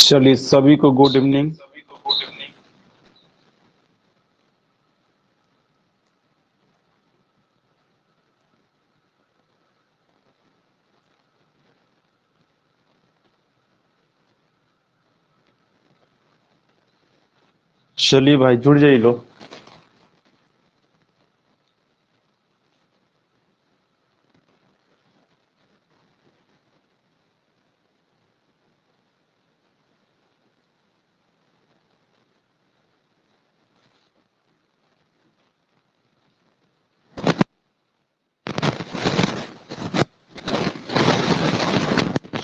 चलिए सभी को गुड इवनिंग। चलिए भाई जुड़ जाइए लो।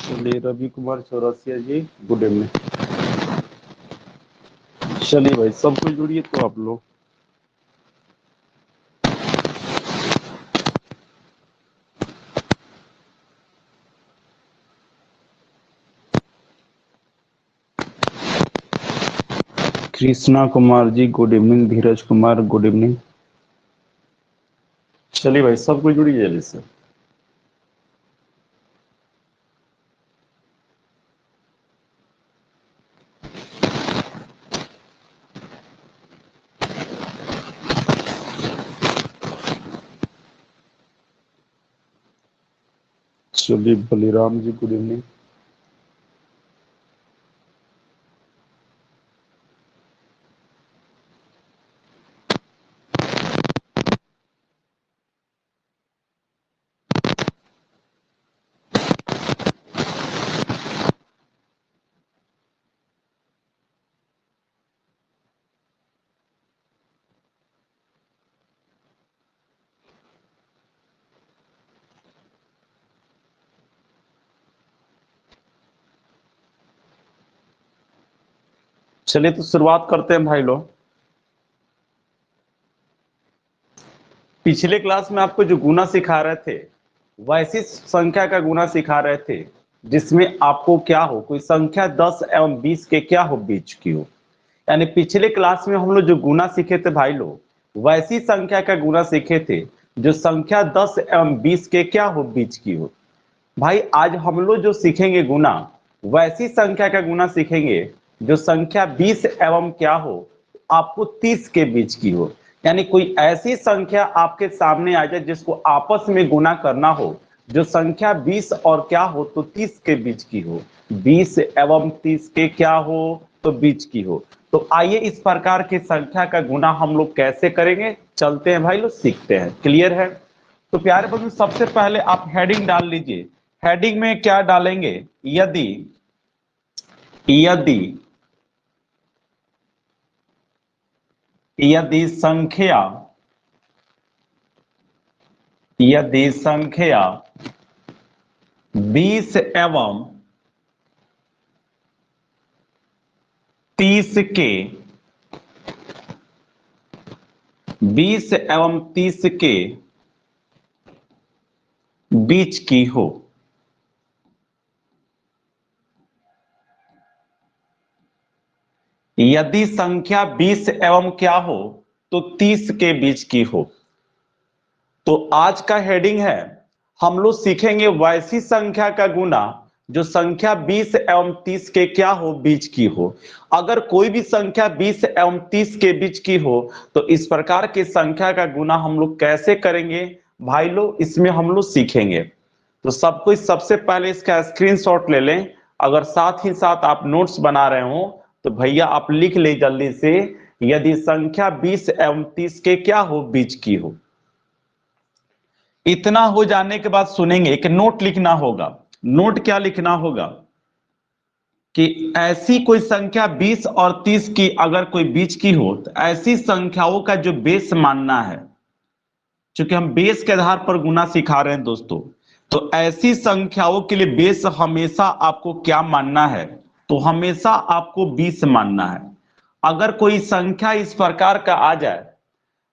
चलिए रवि कुमार चौरसिया जी गुड इवनिंग। चलिए भाई सबको जुड़िए तो आप लोग। कृष्णा कुमार जी गुड इवनिंग, धीरज कुमार गुड इवनिंग। चलिए भाई सबको जुड़िए जल्दी से। चलिए बलिराम जी गुड इवनिंग। चलिए तो शुरुआत करते हैं भाई लोग। पिछले क्लास में आपको जो गुना सिखा रहे थे वैसी संख्या का गुना सिखा रहे थे जिसमें आपको क्या हो, कोई संख्या 10 एवं 20 के क्या हो बीच की हो। यानी पिछले क्लास में हम लोग जो गुना सीखे थे भाई लोग वैसी संख्या का गुना सीखे थे जो संख्या 10 एवं 20 के क्या हो बीच की हो। भाई आज हम लोग जो सीखेंगे गुना वैसी संख्या का गुना सीखेंगे जो संख्या 20 एवं क्या हो, आपको 30 के बीच की हो। यानी कोई ऐसी संख्या आपके सामने आ जाए जिसको आपस में गुना करना हो, जो संख्या 20 और क्या हो तो 30 के बीच की हो, 20 एवं 30 के क्या हो तो बीच की हो। तो आइए इस प्रकार की संख्या का गुना हम लोग कैसे करेंगे, चलते हैं भाई लोग सीखते हैं। क्लियर है? तो प्यारे बच्चों सबसे पहले आप हेडिंग डाल लीजिए। हेडिंग में क्या डालेंगे? यदि यदि यदि संख्या यदि संख्या 20 एवं 30 के 20 एवं 30 के बीच की हो। यदि संख्या 20 एवं क्या हो तो 30 के बीच की हो। तो आज का हेडिंग है, हम लोग सीखेंगे वैसी संख्या का गुना जो संख्या 20 एवं 30 के क्या हो बीच की हो। अगर कोई भी संख्या 20 एवं 30 के बीच की हो तो इस प्रकार की संख्या का गुना हम लोग कैसे करेंगे भाई लोग, इसमें हम लोग सीखेंगे। तो सब कोई सबसे पहले इसका स्क्रीनशॉट ले लें। अगर साथ ही साथ आप नोट्स बना रहे हो तो भैया आप लिख ले जल्दी से, यदि संख्या 20 एवं 30 के क्या हो बीच की हो। इतना हो जाने के बाद सुनेंगे एक नोट लिखना होगा। नोट क्या लिखना होगा कि ऐसी कोई संख्या 20 और 30 की अगर कोई बीच की हो तो ऐसी संख्याओं का जो बेस मानना है, क्योंकि हम बेस के आधार पर गुना सिखा रहे हैं दोस्तों, तो ऐसी संख्याओं के लिए बेस हमेशा आपको क्या मानना है, तो हमेशा आपको 20 मानना है। अगर कोई संख्या इस प्रकार का आ जाए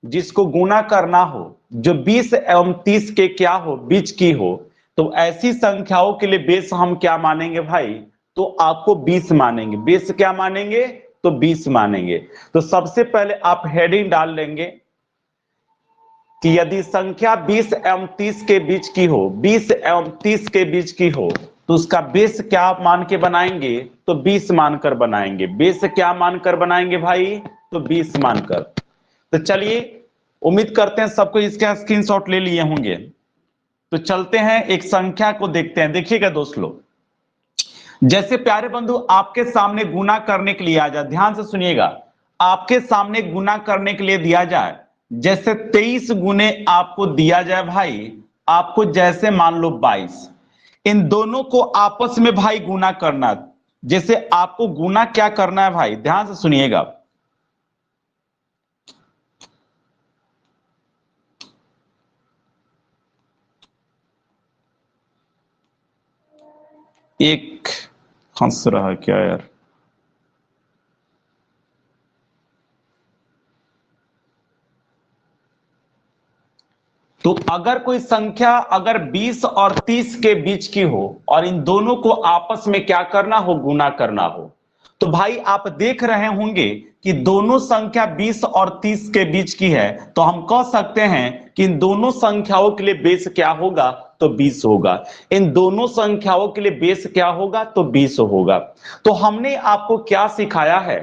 जिसको गुना करना हो जो 20 एवं 30 के क्या हो बीच की हो, तो ऐसी संख्याओं के लिए बेस हम क्या मानेंगे भाई, तो आपको 20 मानेंगे। बेस क्या मानेंगे तो 20 मानेंगे। तो सबसे पहले आप हेडिंग डाल लेंगे कि यदि संख्या 20 एवं 30 के बीच की हो, 20 एवं 30 के बीच की हो तो उसका बेस क्या मान के बनाएंगे तो 20 मानकर बनाएंगे। बेस क्या मानकर बनाएंगे भाई? तो 20 मानकर। तो चलिए, उम्मीद करते हैं सबको इसका स्क्रीनशॉट ले लिए होंगे। तो चलते हैं एक संख्या को देखते हैं। देखिएगा दोस्त लोग, जैसे प्यारे बंधु आपके सामने गुना करने के लिए आ जाए, ध्यान से सुनिएगा, आपके सामने गुना करने के लिए दिया जाए, जैसे 23 गुने आपको दिया जाए भाई, आपको जैसे मान लो 22, इन दोनों को आपस में भाई गुना करना। जैसे आपको गुना क्या करना है भाई, ध्यान से सुनिएगा, एक हंस रहा क्या यार, तो अगर कोई संख्या अगर 20 और 30 के बीच की हो और इन दोनों को आपस में क्या करना हो, गुना करना हो, तो भाई आप देख रहे होंगे कि दोनों संख्या 20 और 30 के बीच की है, तो हम कह सकते हैं कि इन दोनों संख्याओं के लिए बेस क्या होगा, तो 20 होगा। इन दोनों संख्याओं के लिए बेस क्या होगा, तो 20 होगा। तो हमने आपको क्या सिखाया है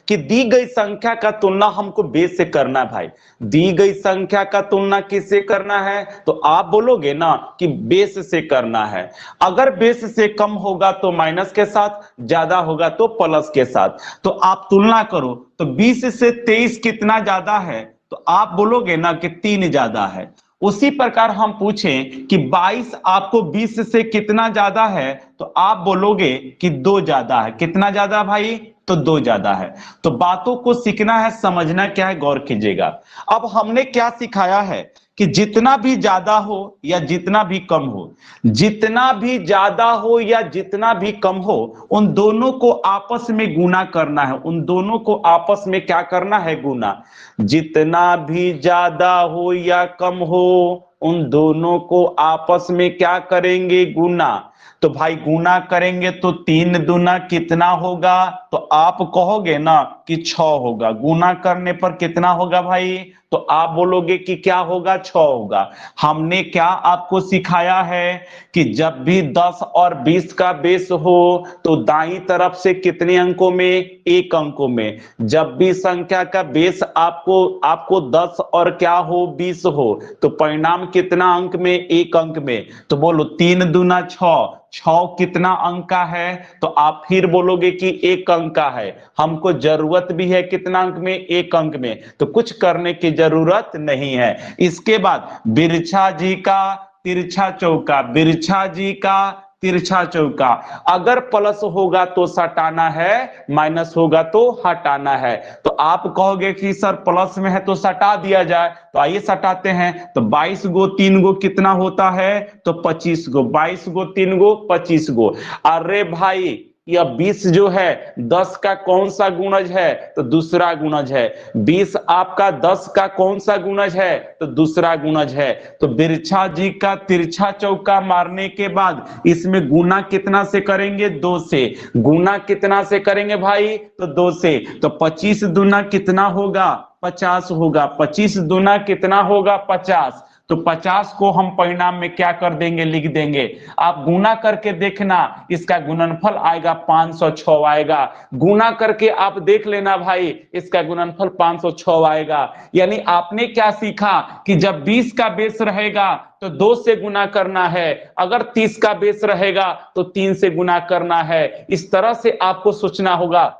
कि दी गई संख्या का तुलना हमको बेस से करना है भाई। दी गई संख्या का तुलना किससे करना है, तो आप बोलोगे ना कि बेस से करना है। अगर बेस से कम होगा तो माइनस के साथ, ज्यादा होगा तो प्लस के साथ। तो आप तुलना करो, तो 20 से 23 कितना ज्यादा है, तो आप बोलोगे ना कि 3 ज्यादा है। उसी प्रकार हम पूछें कि 22 आपको 20 से कितना ज्यादा है, तो आप बोलोगे कि 2 ज्यादा है। कितना ज्यादा भाई, तो 2 ज्यादा है। तो बातों को सीखना है, समझना क्या है, गौर कीजिएगा। अब हमने क्या सिखाया है कि जितना भी ज्यादा हो या जितना भी कम हो, जितना भी ज्यादा हो या जितना भी कम हो, उन दोनों को आपस में गुना करना है। उन दोनों को आपस में क्या करना है, गुना। जितना भी ज्यादा हो या कम हो, उन दोनों को आपस में क्या करेंगे, गुना। तो भाई गुना करेंगे तो 3 दूना कितना होगा, तो आप कहोगे ना कि 6 होगा। गुना करने पर कितना होगा भाई, तो आप बोलोगे कि क्या होगा, 6 होगा। हमने क्या आपको सिखाया है कि जब भी 10 और 20 का बेस हो तो दाईं तरफ से कितने अंकों में, एक अंकों में। जब भी संख्या का बेस आपको 10 और क्या हो, 20 हो, तो परिणाम कितना अंक में, एक अंक में। तो बोलो 3 दूना 6, 6 कितना अंक का है, तो आप फिर बोलोगे कि एक अंक का है। हमको जरूरत भी है कितना अंक में, एक अंक में, तो कुछ करने की जरूरत नहीं है। इसके बाद बिरछा जी का तिरछा चौका, बिरछा जी का तिरछा चौका। अगर प्लस होगा तो सटाना है, माइनस होगा तो हटाना है। तो आप कहोगे कि सर प्लस में है तो सटा दिया जाए, तो आइए सटाते हैं। तो 22 गो 3 गो कितना होता है, तो 25 गो। 22 गो 3 गो 25 गो। अरे भाई यह 20 जो है 10 का कौन सा गुणज है, तो दूसरा गुणज है। 20 आपका 10 का कौन सा गुणज है, तो दूसरा गुणज है। तो बिरछा जी का तिरछा चौका मारने के बाद इसमें गुना कितना से करेंगे, 2 से। गुना कितना से करेंगे भाई, तो 2 से। तो 25 दूना कितना होगा, 50 होगा। 25 दूना कितना होगा, 50। तो 50 को हम परिणाम में क्या कर देंगे, लिख देंगे। आप गुना करके देखना, इसका गुणनफल आएगा 506 आएगा। गुना करके आप देख लेना भाई, इसका गुणनफल 506 आएगा। यानी आपने क्या सीखा कि जब 20 का बेस रहेगा तो 2 से गुना करना है, अगर 30 का बेस रहेगा तो 3 से गुना करना है। इस तरह से आपको सोचना होगा।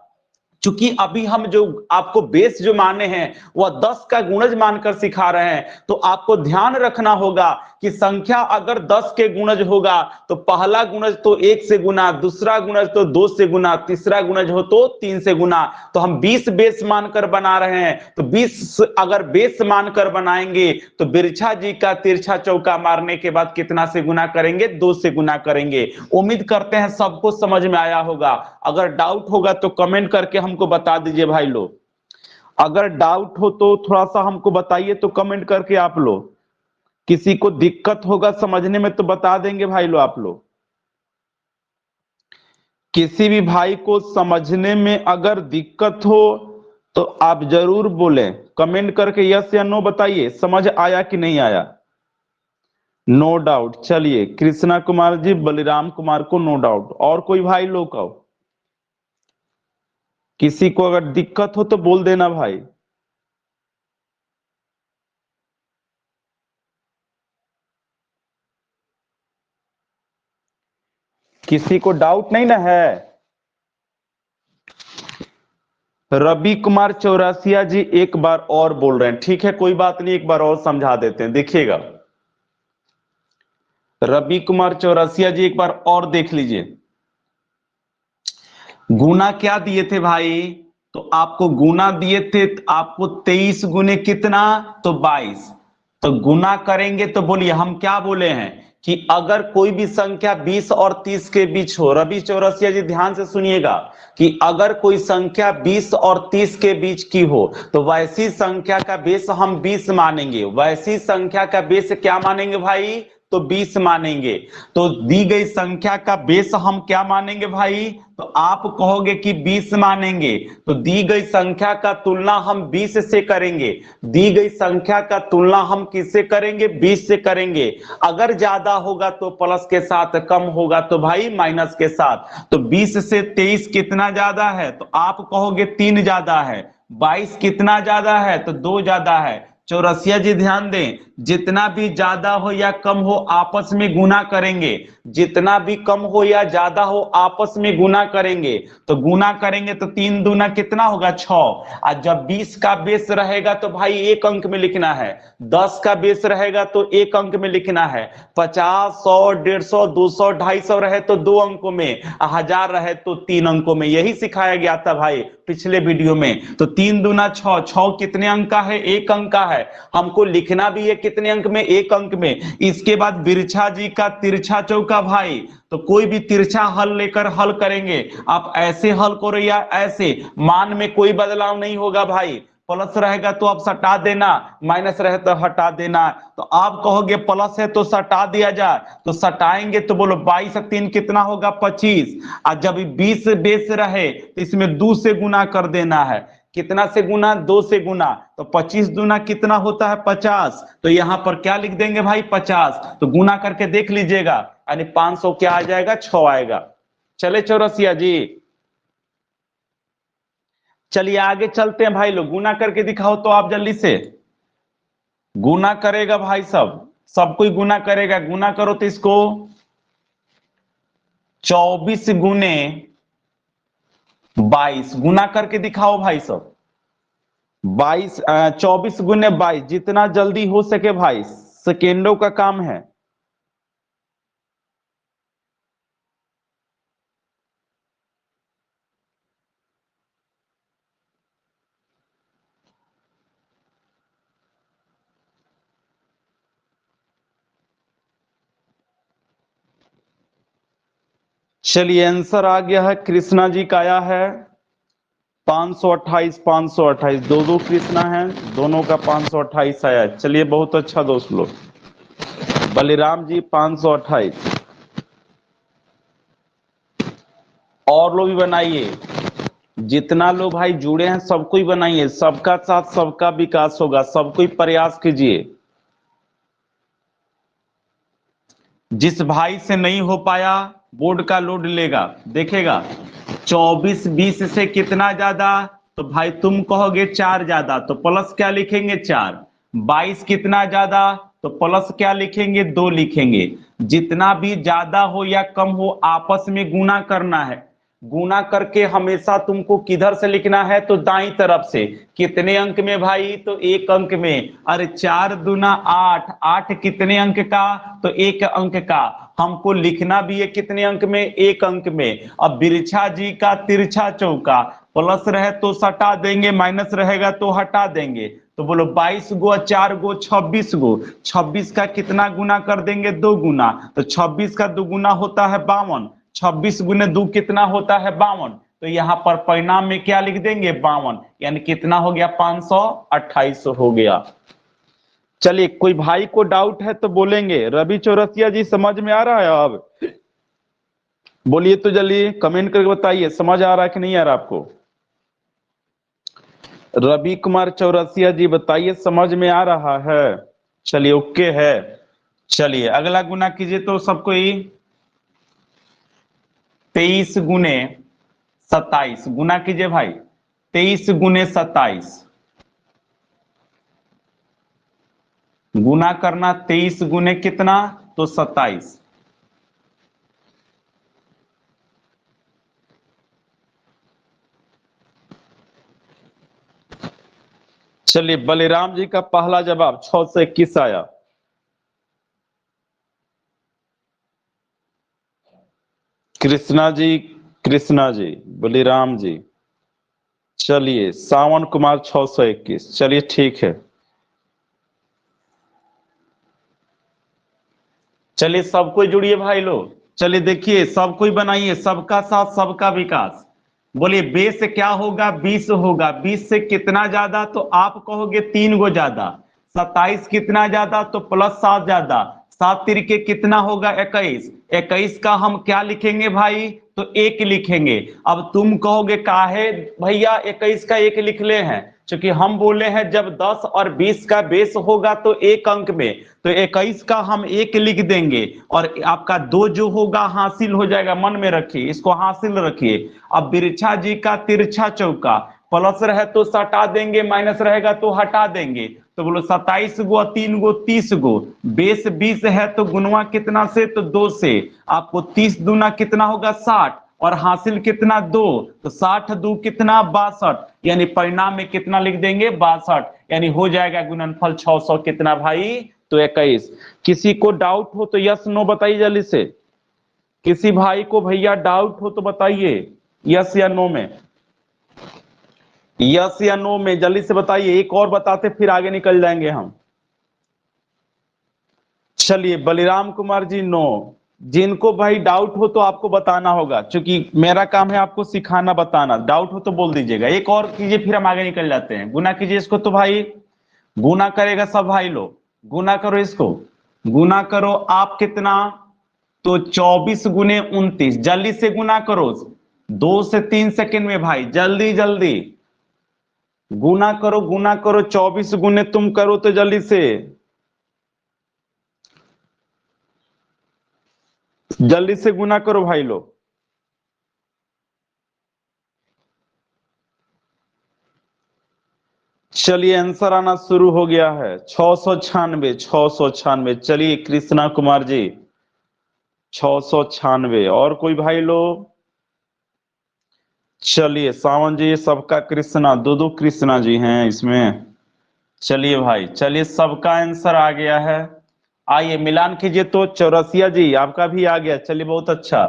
चूंकि अभी हम जो आपको बेस जो माने हैं वह 10 का गुणज मानकर सिखा रहे हैं, तो आपको ध्यान रखना होगा कि संख्या अगर 10 के गुणज होगा तो पहला गुणज तो 1 से गुना, दूसरा गुणज तो 2 से गुना, तीसरा गुणज हो तो 3 से गुना। तो हम 20 बेस मानकर बना रहे हैं, तो 20 अगर बेस मानकर बनाएंगे तो बिरछा जी का तिरछा चौका मारने के बाद कितना से गुना करेंगे, 2 से गुना करेंगे। उम्मीद करते हैं सबको समझ में आया होगा। अगर डाउट होगा तो कमेंट करके हमको बता दीजिए भाई लोग। अगर डाउट हो तो थोड़ा सा हमको बताइए, तो कमेंट करके आप लोग। किसी को दिक्कत होगा समझने में तो बता देंगे भाई लोग आप लोग। किसी भी भाई को समझने में अगर दिक्कत हो तो आप जरूर बोलें, कमेंट करके यस या नो बताइए, समझ आया कि नहीं आया। No doubt. चलिए कृष्णा कुमार जी, बलिराम कुमार को नो डाउट। और कोई भाई लोग का किसी को अगर दिक्कत हो तो बोल देना भाई। किसी को डाउट नहीं ना है? रवि कुमार चौरसिया जी एक बार और बोल रहे हैं, ठीक है कोई बात नहीं, एक बार और समझा देते हैं, देखिएगा। रवि कुमार चौरसिया जी एक बार और देख लीजिए। गुना क्या दिए थे भाई? तो आपको गुना दिए थे, आपको 23 गुने कितना? तो 22। तो गुना करेंगे तो बोलिए हम क्या बोले हैं कि अगर कोई भी संख्या 20 और 30 के बीच हो, रवि चौरसिया जी ध्यान से सुनिएगा, कि अगर कोई संख्या 20 और 30 के बीच की हो तो वैसी संख्या का बेस हम 20 मानेंगे। वैसी संख्या का बेस क्या मानेंगे भाई? तो 20 मानेंगे। तो दी गई संख्या का बेस हम क्या मानेंगे भाई? तो आप कहोगे कि 20 मानेंगे। तो दी गई संख्या का तुलना हम 20 से करेंगे। दी गई संख्या का तुलना हम किससे करेंगे? 20 से करेंगे। अगर ज्यादा होगा तो प्लस के साथ, कम होगा तो भाई माइनस के साथ। तो 20 से 23 कितना ज्यादा है? तो आप कहोगे 3 ज्यादा है। 22 कितना ज्यादा है? तो 2 ज्यादा है। चौरसिया जी ध्यान दें, जितना भी ज्यादा हो या कम हो आपस में गुना करेंगे। जितना भी कम हो या ज्यादा हो आपस में गुना करेंगे। तो गुना करेंगे तो 3 दूना कितना होगा? 6। और जब 20 का बेस रहेगा तो भाई एक अंक में लिखना है। 10 का बेस रहेगा तो एक अंक में लिखना है। 50, 100, 150, 200, 250 रहे तो 2 अंकों में, 1000 रहे तो 3 अंकों में। यही सिखाया गया था भाई पिछले वीडियो में। तो 3 दूना 6, 6 कितने अंक का है? एक अंक का है। हमको लिखना भी है कितने अंक में? एक अंक में। इसके बाद बिरछा जी का तिरछा चौका भाई। तो कोई भी तिरछा हल लेकर हल करेंगे, आप ऐसे हल करो या ऐसे, मान में कोई बदलाव नहीं होगा भाई। प्लस रहेगा तो आप सटा देना, माइनस रहे तो हटा देना। तो आप कहोगे प्लस है तो सटा दिया जाए, तो सटाएंगे तो बोलो 22 और 3 कितना होगा? 25। और जब 20 बेस रहे तो इसमें 2 से गुना कर देना है। कितना से गुना? 2 से गुना। तो 25 दूना कितना होता है? 50। तो यहां पर क्या लिख देंगे भाई? 50। तो गुना करके देख लीजिएगा, यानी 500 क्या आ जाएगा? 6 आएगा। चले चौरसिया जी, चलिए आगे चलते हैं भाई लोग। गुना करके दिखाओ तो आप जल्दी से। गुना करेगा भाई, सब कोई गुना करेगा। गुना करो तो इसको 24 गुने 22 गुना करके दिखाओ भाई सब। 22, 24 गुने 22, जितना जल्दी हो सके भाई, सेकेंडों का काम है। चलिए आंसर आ गया है, कृष्णा जी का आया है 528। 528, दो दो कृष्णा हैं, दोनों का 528 आया। चलिए बहुत अच्छा दोस्त लोग। बलिराम जी 528। और लोग भी बनाइए, जितना लोग भाई जुड़े हैं सबको ही बनाइए। सबका साथ सबका विकास होगा, सबको ही प्रयास कीजिए। जिस भाई से नहीं हो पाया बोर्ड का लोड लेगा, देखेगा। 24 20 से कितना ज्यादा? तो भाई तुम कहोगे 4 ज्यादा, तो प्लस क्या लिखेंगे? 4। 22 कितना ज्यादा? तो प्लस क्या लिखेंगे? 2 लिखेंगे। जितना भी ज्यादा हो या कम हो आपस में गुना करना है। गुना करके हमेशा तुमको किधर से लिखना है? तो दाई तरफ से। कितने अंक में भाई? तो एक अंक में। अरे 4 दूना 8, 8 कितने अंक का? तो एक अंक का। हमको लिखना भी है कितने अंक में? एक अंक में। अब बिरछा जी का तिरछा चौका, प्लस रहे तो सटा देंगे, माइनस रहेगा तो हटा देंगे। तो बोलो 22 गो 4 गो 26 गो। 26 का कितना गुना कर देंगे? 2 गुना। तो 26 का 2 गुना होता है 52। 26 गुने 2 कितना होता है? 52। तो यहाँ पर परिणाम में क्या लिख देंगे? 52। यानी कितना हो गया? 528 हो गया। चलिए कोई भाई को डाउट है तो बोलेंगे। रवि चौरसिया जी समझ में आ रहा है? अब बोलिए तो जल्दी कमेंट करके बताइए, समझ आ रहा है कि नहीं आ रहा आपको? रवि कुमार चौरसिया जी बताइए समझ में आ रहा है? चलिए ओके है। चलिए अगला गुना कीजिए तो सबको ही। 23 गुने 27 गुना कीजिए भाई। 23 × 27 गुना करना 23 गुने कितना तो 27। चलिए बलिराम जी का पहला जवाब 621 आया। कृष्णा जी बलिराम जी, चलिए सावन कुमार 621, चलिए ठीक है। चलिए सब कोई जुड़िए भाई लोग, चलिए देखिए सब कोई बनाइए, सबका साथ सबका विकास। बोलिए बेस से क्या होगा 20 होगा, 20 से कितना ज्यादा तो आप कहोगे 3 गो ज्यादा, 27 कितना ज्यादा तो +7 ज्यादा, 7 तिरके कितना होगा 21, 21 का हम क्या लिखेंगे भाई तो 1 लिखेंगे। अब तुम कहोगे काहे भैया 21 का 1 लिख ले हैं, क्योंकि हम बोले हैं जब 10 और 20 का बेस होगा तो 1 अंक में, तो 21 का हम 1 लिख देंगे और आपका 2 जो होगा हासिल हो जाएगा। मन में रखिए, इसको हासिल रखिए। अब बिरछा जी का तिरछा चौका, प्लस रहे तो सटा देंगे, माइनस रहेगा तो हटा देंगे। तो बोलो 27 गो 3 गो 30 गो, बेस 20 है तो गुणवा कितना से तो 2 से, आपको 30 दूना कितना होगा 60 और हासिल कितना 2, तो 60 2 कितना 62, यानी परिणाम में कितना लिख देंगे 62, यानी हो जाएगा गुणनफल 600 कितना भाई तो 21। किसी को डाउट हो तो यस नो बताइए जल्दी से, किसी भाई को भैया डाउट हो तो बताइए यस या नो में, यस या नो में जल्दी से बताइए, एक और बताते फिर आगे निकल जाएंगे हम। चलिए बलिराम कुमार जी नो, जिनको भाई डाउट हो तो आपको बताना होगा, क्योंकि मेरा काम है आपको सिखाना बताना, डाउट हो तो बोल दीजिएगा। एक और कीजिए फिर हम आगे निकल जाते हैं। गुना कीजिए इसको, तो भाई गुना करेगा सब भाई लोग, गुना करो इसको, गुना करो आप कितना तो 24 गुने 29, जल्दी से गुना करो 2 से 3 सेकंड में भाई, जल्दी जल्दी गुना करो, गुना करो 24 गुने तुम करो तो जल्दी से, जल्दी से गुना करो भाई लोग। चलिए आंसर आना शुरू हो गया है 696, 696। चलिए कृष्णा कुमार जी 696, और कोई भाई लोग? चलिए सावन जी, सबका कृष्णा, दो दो कृष्णा जी हैं इसमें। चलिए भाई, चलिए सबका आंसर आ गया है। आइए मिलान कीजिए, तो चौरसिया जी आपका भी आ गया, चलिए बहुत अच्छा।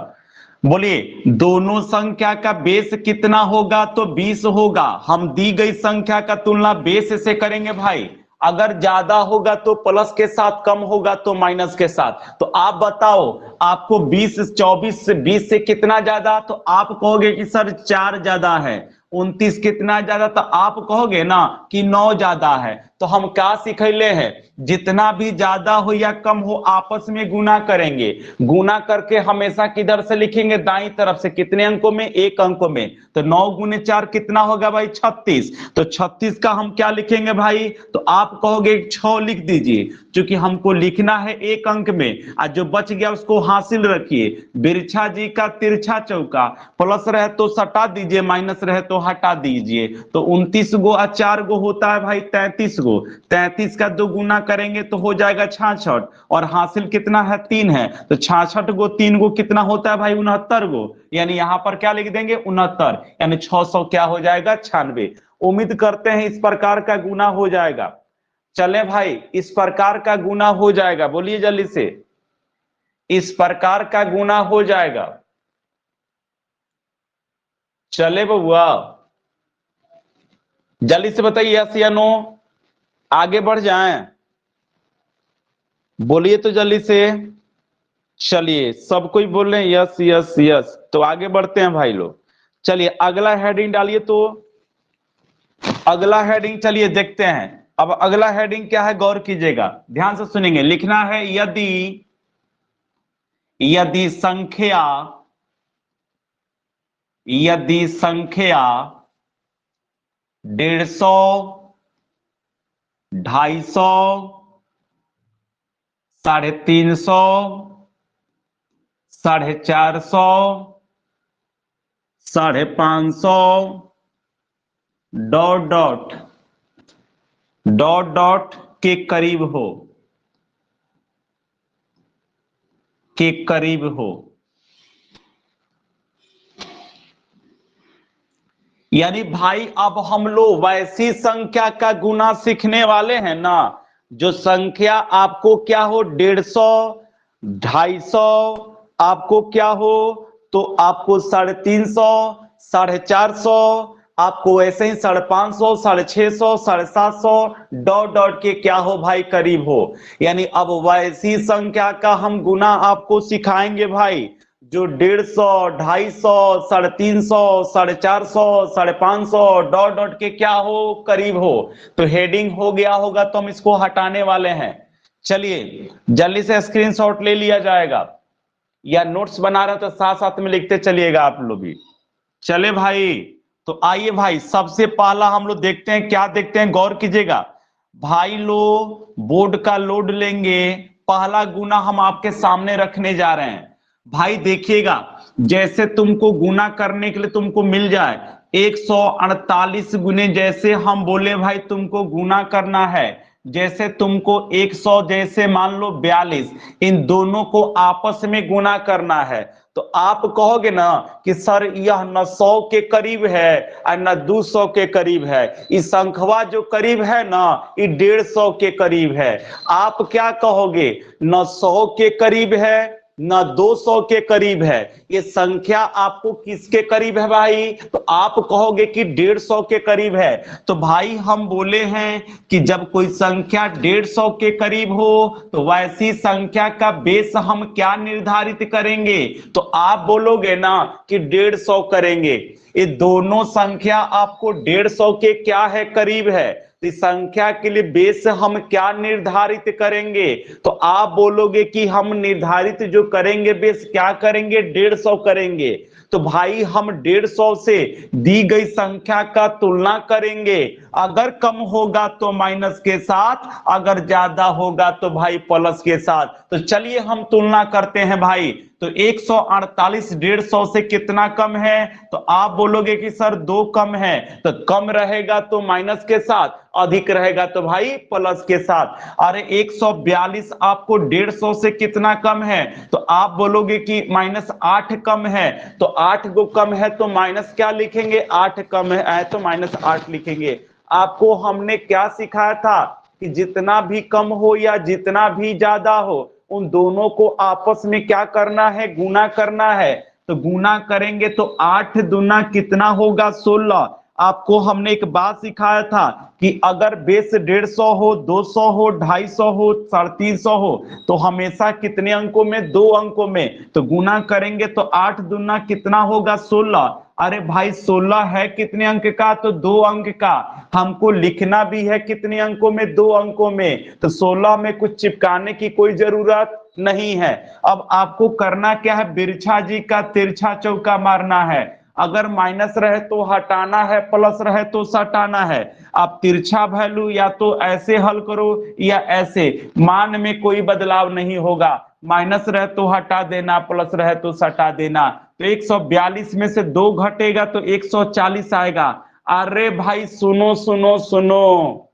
बोलिए दोनों संख्या का बेस कितना होगा तो 20 होगा। हम दी गई संख्या का तुलना बेस से करेंगे भाई, अगर ज्यादा होगा तो प्लस के साथ, कम होगा तो माइनस के साथ। तो आप बताओ आपको 20 24 से 20 से कितना ज्यादा, तो आप कहोगे कि सर 4 ज्यादा है। 29 कितना ज्यादा, तो आप कहोगे ना कि 9 ज्यादा है। तो हम क्या सिखैले हैं, जितना भी ज्यादा हो या कम हो आपस में गुना करेंगे, गुना करके हमेशा किधर से लिखेंगे दाई तरफ से, कितने अंकों में 1 अंकों में। तो 9 गुने 4 कितना होगा भाई 36, तो 36 का हम क्या लिखेंगे भाई, तो आप कहोगे 6 लिख दीजिए, क्योंकि हमको लिखना है 1 अंक में, और जो बच गया उसको हासिल रखिए। बिरछा जी का तिरछा चौका, प्लस रहे तो सटा दीजिए, माइनस रहे तो हटा दीजिए। तो 29 गो और 4 गो होता है भाई 33 गो, 33 का 2 गुना करेंगे तो हो जाएगा 66, और हासिल कितना है 3 है, तो 66 गो 3 गो कितना होता है भाई 69 गो, यानी यहां पर क्या लिख देंगे 69, यानी 600 क्या हो जाएगा 96। उम्मीद करते हैं इस प्रकार का गुना हो जाएगा। चले भाई इस प्रकार का गुना हो जाएगा, बोलिए जल्दी से, इस प्रकार का गुना हो जाएगा। चले बउआ जल्दी से बताइए यस या नो, आगे बढ़ जाएं, बोलिए तो जल्दी से। चलिए सब कोई बोल रहे हैं यस यस यस, तो आगे बढ़ते हैं भाई लोग। चलिए अगला हेडिंग डालिए, तो अगला हेडिंग चलिए देखते हैं। अब अगला हेडिंग क्या है गौर कीजिएगा, ध्यान से सुनेंगे। लिखना है यदि, यदि संख्या, यदि संख्या 150, 250, 350, 450, 550, डॉट डॉट डॉट डॉट के करीब हो, के करीब हो। यानी भाई अब हम लोग वैसी संख्या का गुना सीखने वाले हैं ना, जो संख्या आपको क्या हो 150, 250, आपको क्या हो तो आपको 350, 450, आपको ऐसे ही 550, 650, 750 डॉट डॉट के क्या हो भाई करीब हो। यानी अब वैसी संख्या का हम गुना आपको सिखाएंगे भाई, जो 150, 250, 350, 450, 550 डॉट डॉट के क्या हो करीब हो। तो हेडिंग हो गया होगा तो हम इसको हटाने वाले हैं। चलिए जल्दी से स्क्रीनशॉट ले लिया जाएगा, या नोट्स बना रहे तो साथ साथ में लिखते चलिएगा आप लोग भी। चले भाई, तो आइए भाई सबसे पहला हम लोग देखते हैं, क्या देखते हैं गौर कीजिएगा भाई। लो बोर्ड का लोड लेंगे, पहला गुना हम आपके सामने रखने जा रहे हैं भाई। देखिएगा जैसे तुमको गुना करने के लिए तुमको मिल जाए 148 गुने, जैसे हम बोले भाई तुमको गुना करना है, जैसे तुमको 100 जैसे मान लो 42, इन दोनों को आपस में गुना करना है। तो आप कहोगे ना कि सर यह न 100 के करीब है और न 200 के करीब है, इस संख्या जो करीब है ना ये 150 के करीब है। आप क्या कहोगे, न 100 के करीब है न 200 के करीब है, ये संख्या आपको किसके करीब है भाई, तो आप कहोगे कि 150 के करीब है। तो भाई हम बोले हैं कि जब कोई संख्या 150 के करीब हो तो वैसी संख्या का बेस हम क्या निर्धारित करेंगे, तो आप बोलोगे ना कि 150 करेंगे। ये दोनों संख्या आपको 150 के क्या है करीब है, इस संख्या के लिए बेस हम क्या निर्धारित करेंगे, तो आप बोलोगे कि हम निर्धारित जो करेंगे बेस क्या करेंगे 150 करेंगे। तो भाई हम 150 से दी गई संख्या का तुलना करेंगे, अगर कम होगा तो माइनस के साथ, अगर ज्यादा होगा तो भाई प्लस के साथ। तो चलिए हम तुलना करते हैं भाई। तो 148 150 से कितना कम है, तो आप बोलोगे कि सर 2 कम है, तो कम रहेगा तो माइनस के साथ, अधिक रहेगा तो भाई प्लस के साथ। अरे 142 आपको 150 से कितना कम है, तो आप बोलोगे कि -8 कम है, तो 8 को कम है तो माइनस क्या लिखेंगे, 8 कम है तो -8 लिखेंगे। आपको हमने क्या सिखाया था कि जितना भी कम हो या जितना भी ज्यादा हो, उन दोनों को आपस में क्या करना है, गुना करना है। तो गुना करेंगे तो 8 दूना कितना होगा 16। आपको हमने एक बात सिखाया था कि अगर बेस 150 हो, 200 हो, 250 हो, 350 हो, तो हमेशा कितने अंकों में, 2 अंकों में। तो गुना करेंगे तो 8 दूना कितना होगा 16। अरे भाई 16 है कितने अंक का, तो 2 अंक का। हमको लिखना भी है कितने अंकों में, 2 अंकों में। तो 16 में कुछ चिपकाने की कोई जरूरत नहीं है। अब आपको करना क्या है, बिरछा जी का तिरछा चौका मारना है। अगर माइनस रहे तो हटाना है, प्लस रहे तो सटाना है। आप तिरछा वैल्यू या तो ऐसे हल करो या ऐसे, मान में कोई बदलाव नहीं होगा। माइनस रहे तो हटा देना, प्लस रहे तो सटा देना। तो 142 में से 2 घटेगा तो 140 आएगा। अरे भाई सुनो सुनो सुनो,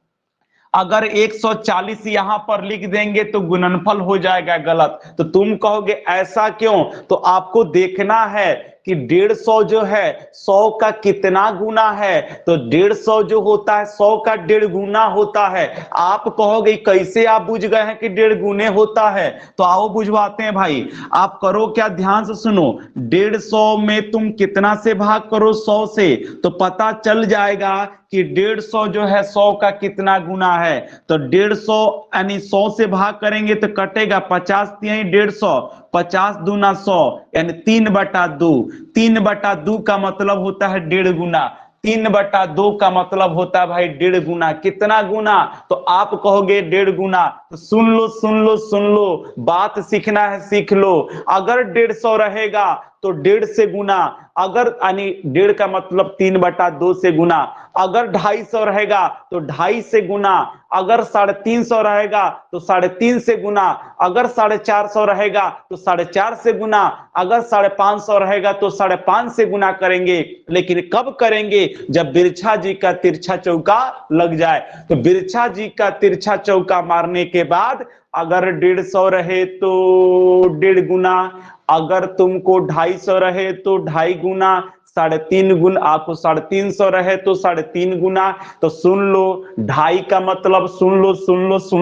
अगर 140 यहां पर लिख देंगे तो गुणनफल हो जाएगा गलत। तो तुम कहोगे ऐसा क्यों, तो आपको देखना है कि 150 जो है 100 का कितना गुना है। तो 150 जो होता है 100 का 1.5 गुना होता है। आप कहोगे कैसे आप बुझ गए हैं कि 1.5 गुने होता है, तो आओ बुझवाते हैं भाई। आप करो क्या, ध्यान से सुनो। 150 में तुम कितना से भाग करो, 100 से, तो पता चल जाएगा कि 150 जो है 100 का कितना गुना है। तो 150 यानी 100 से भाग करेंगे तो कटेगा 50 3 150, 50 दूना 100 यानी 3/2। 3/2 का मतलब होता है 1.5 गुना। 3/2 का मतलब होता है भाई 1.5 गुना। कितना गुना, तो आप कहोगे 1.5 गुना। तो सुन लो सुन लो सुन लो, बात सीखना है सीख लो। अगर 150 रहेगा तो 1.5 से गुना, अगर यानी 1.5 का मतलब 3/2 से गुना, अगर 250 रहेगा तो 2.5 से गुना, अगर 350 रहेगा तो 350 से गुना, अगर 450 रहेगा तो 450 से गुना, अगर 550 रहेगा तो 550 से गुना करेंगे। लेकिन कब करेंगे? जब बिरछा जी का तिरछा चौका लग जाए। तो बिरछा जी का तिरछा चौका मारने के बाद अगर 150 रहे तो 1.5 गुना, अगर तुमको 250 रहे तो 2.5 गुना, 3.5 गुना, आपको 350 रहे तो 3.5 गुना। तो सुन लो, 2.5 का मतलब सुन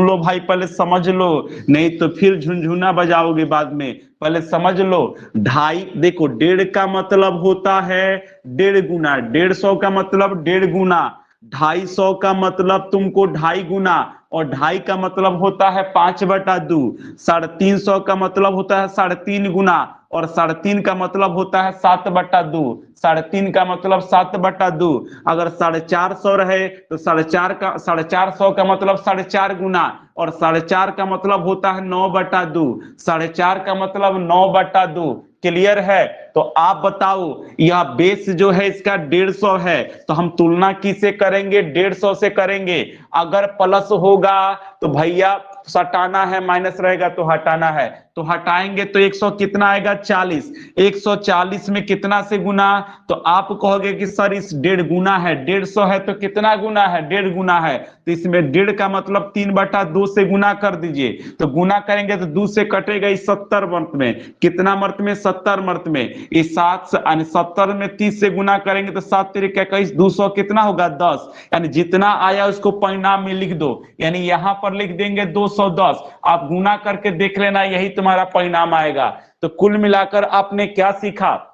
लो भाई, पहले समझ लो, नहीं तो फिर झुनझुना बजाओगे बाद में। पहले समझ लो, 2.5 देखो, 1.5 का मतलब होता है 1.5 गुना, 150 का मतलब 1.5 गुना, 250 का मतलब तुमको 2.5 गुना, और 2.5 का मतलब होता है 5/2, 350 का मतलब होता है 3.5 गुना, और 3.5 का मतलब होता है 7/2, 3.5 का मतलब 7/2। अगर 450 रहे तो 450 का मतलब 4.5 गुना, और 4.5 का मतलब होता है 9/2, 4.5 का मतलब 9/2। क्लियर है? तो आप बताओ, यह बेस जो है इसका 150 है, तो हम तुलना किसे करेंगे? 150 से करेंगे। अगर प्लस होगा तो भैया सटाना है, माइनस रहेगा तो हटाना है, तो हटाएंगे तो 100 कितना आएगा? 40। 140 में कितना से गुना? तो आप कहोगे कि सर इस 1.5 गुना है, 150 है तो कितना गुना है? 1.5 गुना है, तो इसमें 1.5 का मतलब 3/2 से गुना कर दीजिए। तो गुना करेंगे तो 2 से कटेगा इस 70 मर्त में, कितना मर्त में? 70 मर्त में। इस 70 में 30 से गुना करेंगे तो 7 तिरिक 21, 200 कितना होगा? 10। यानी जितना आया उसको परिणाम में लिख दो, यानी यहां पर लिख देंगे 210। आप गुना करके देख लेना, यही तुम्हारा परिणाम आएगा। तो कुल मिलाकर आपने क्या सीखा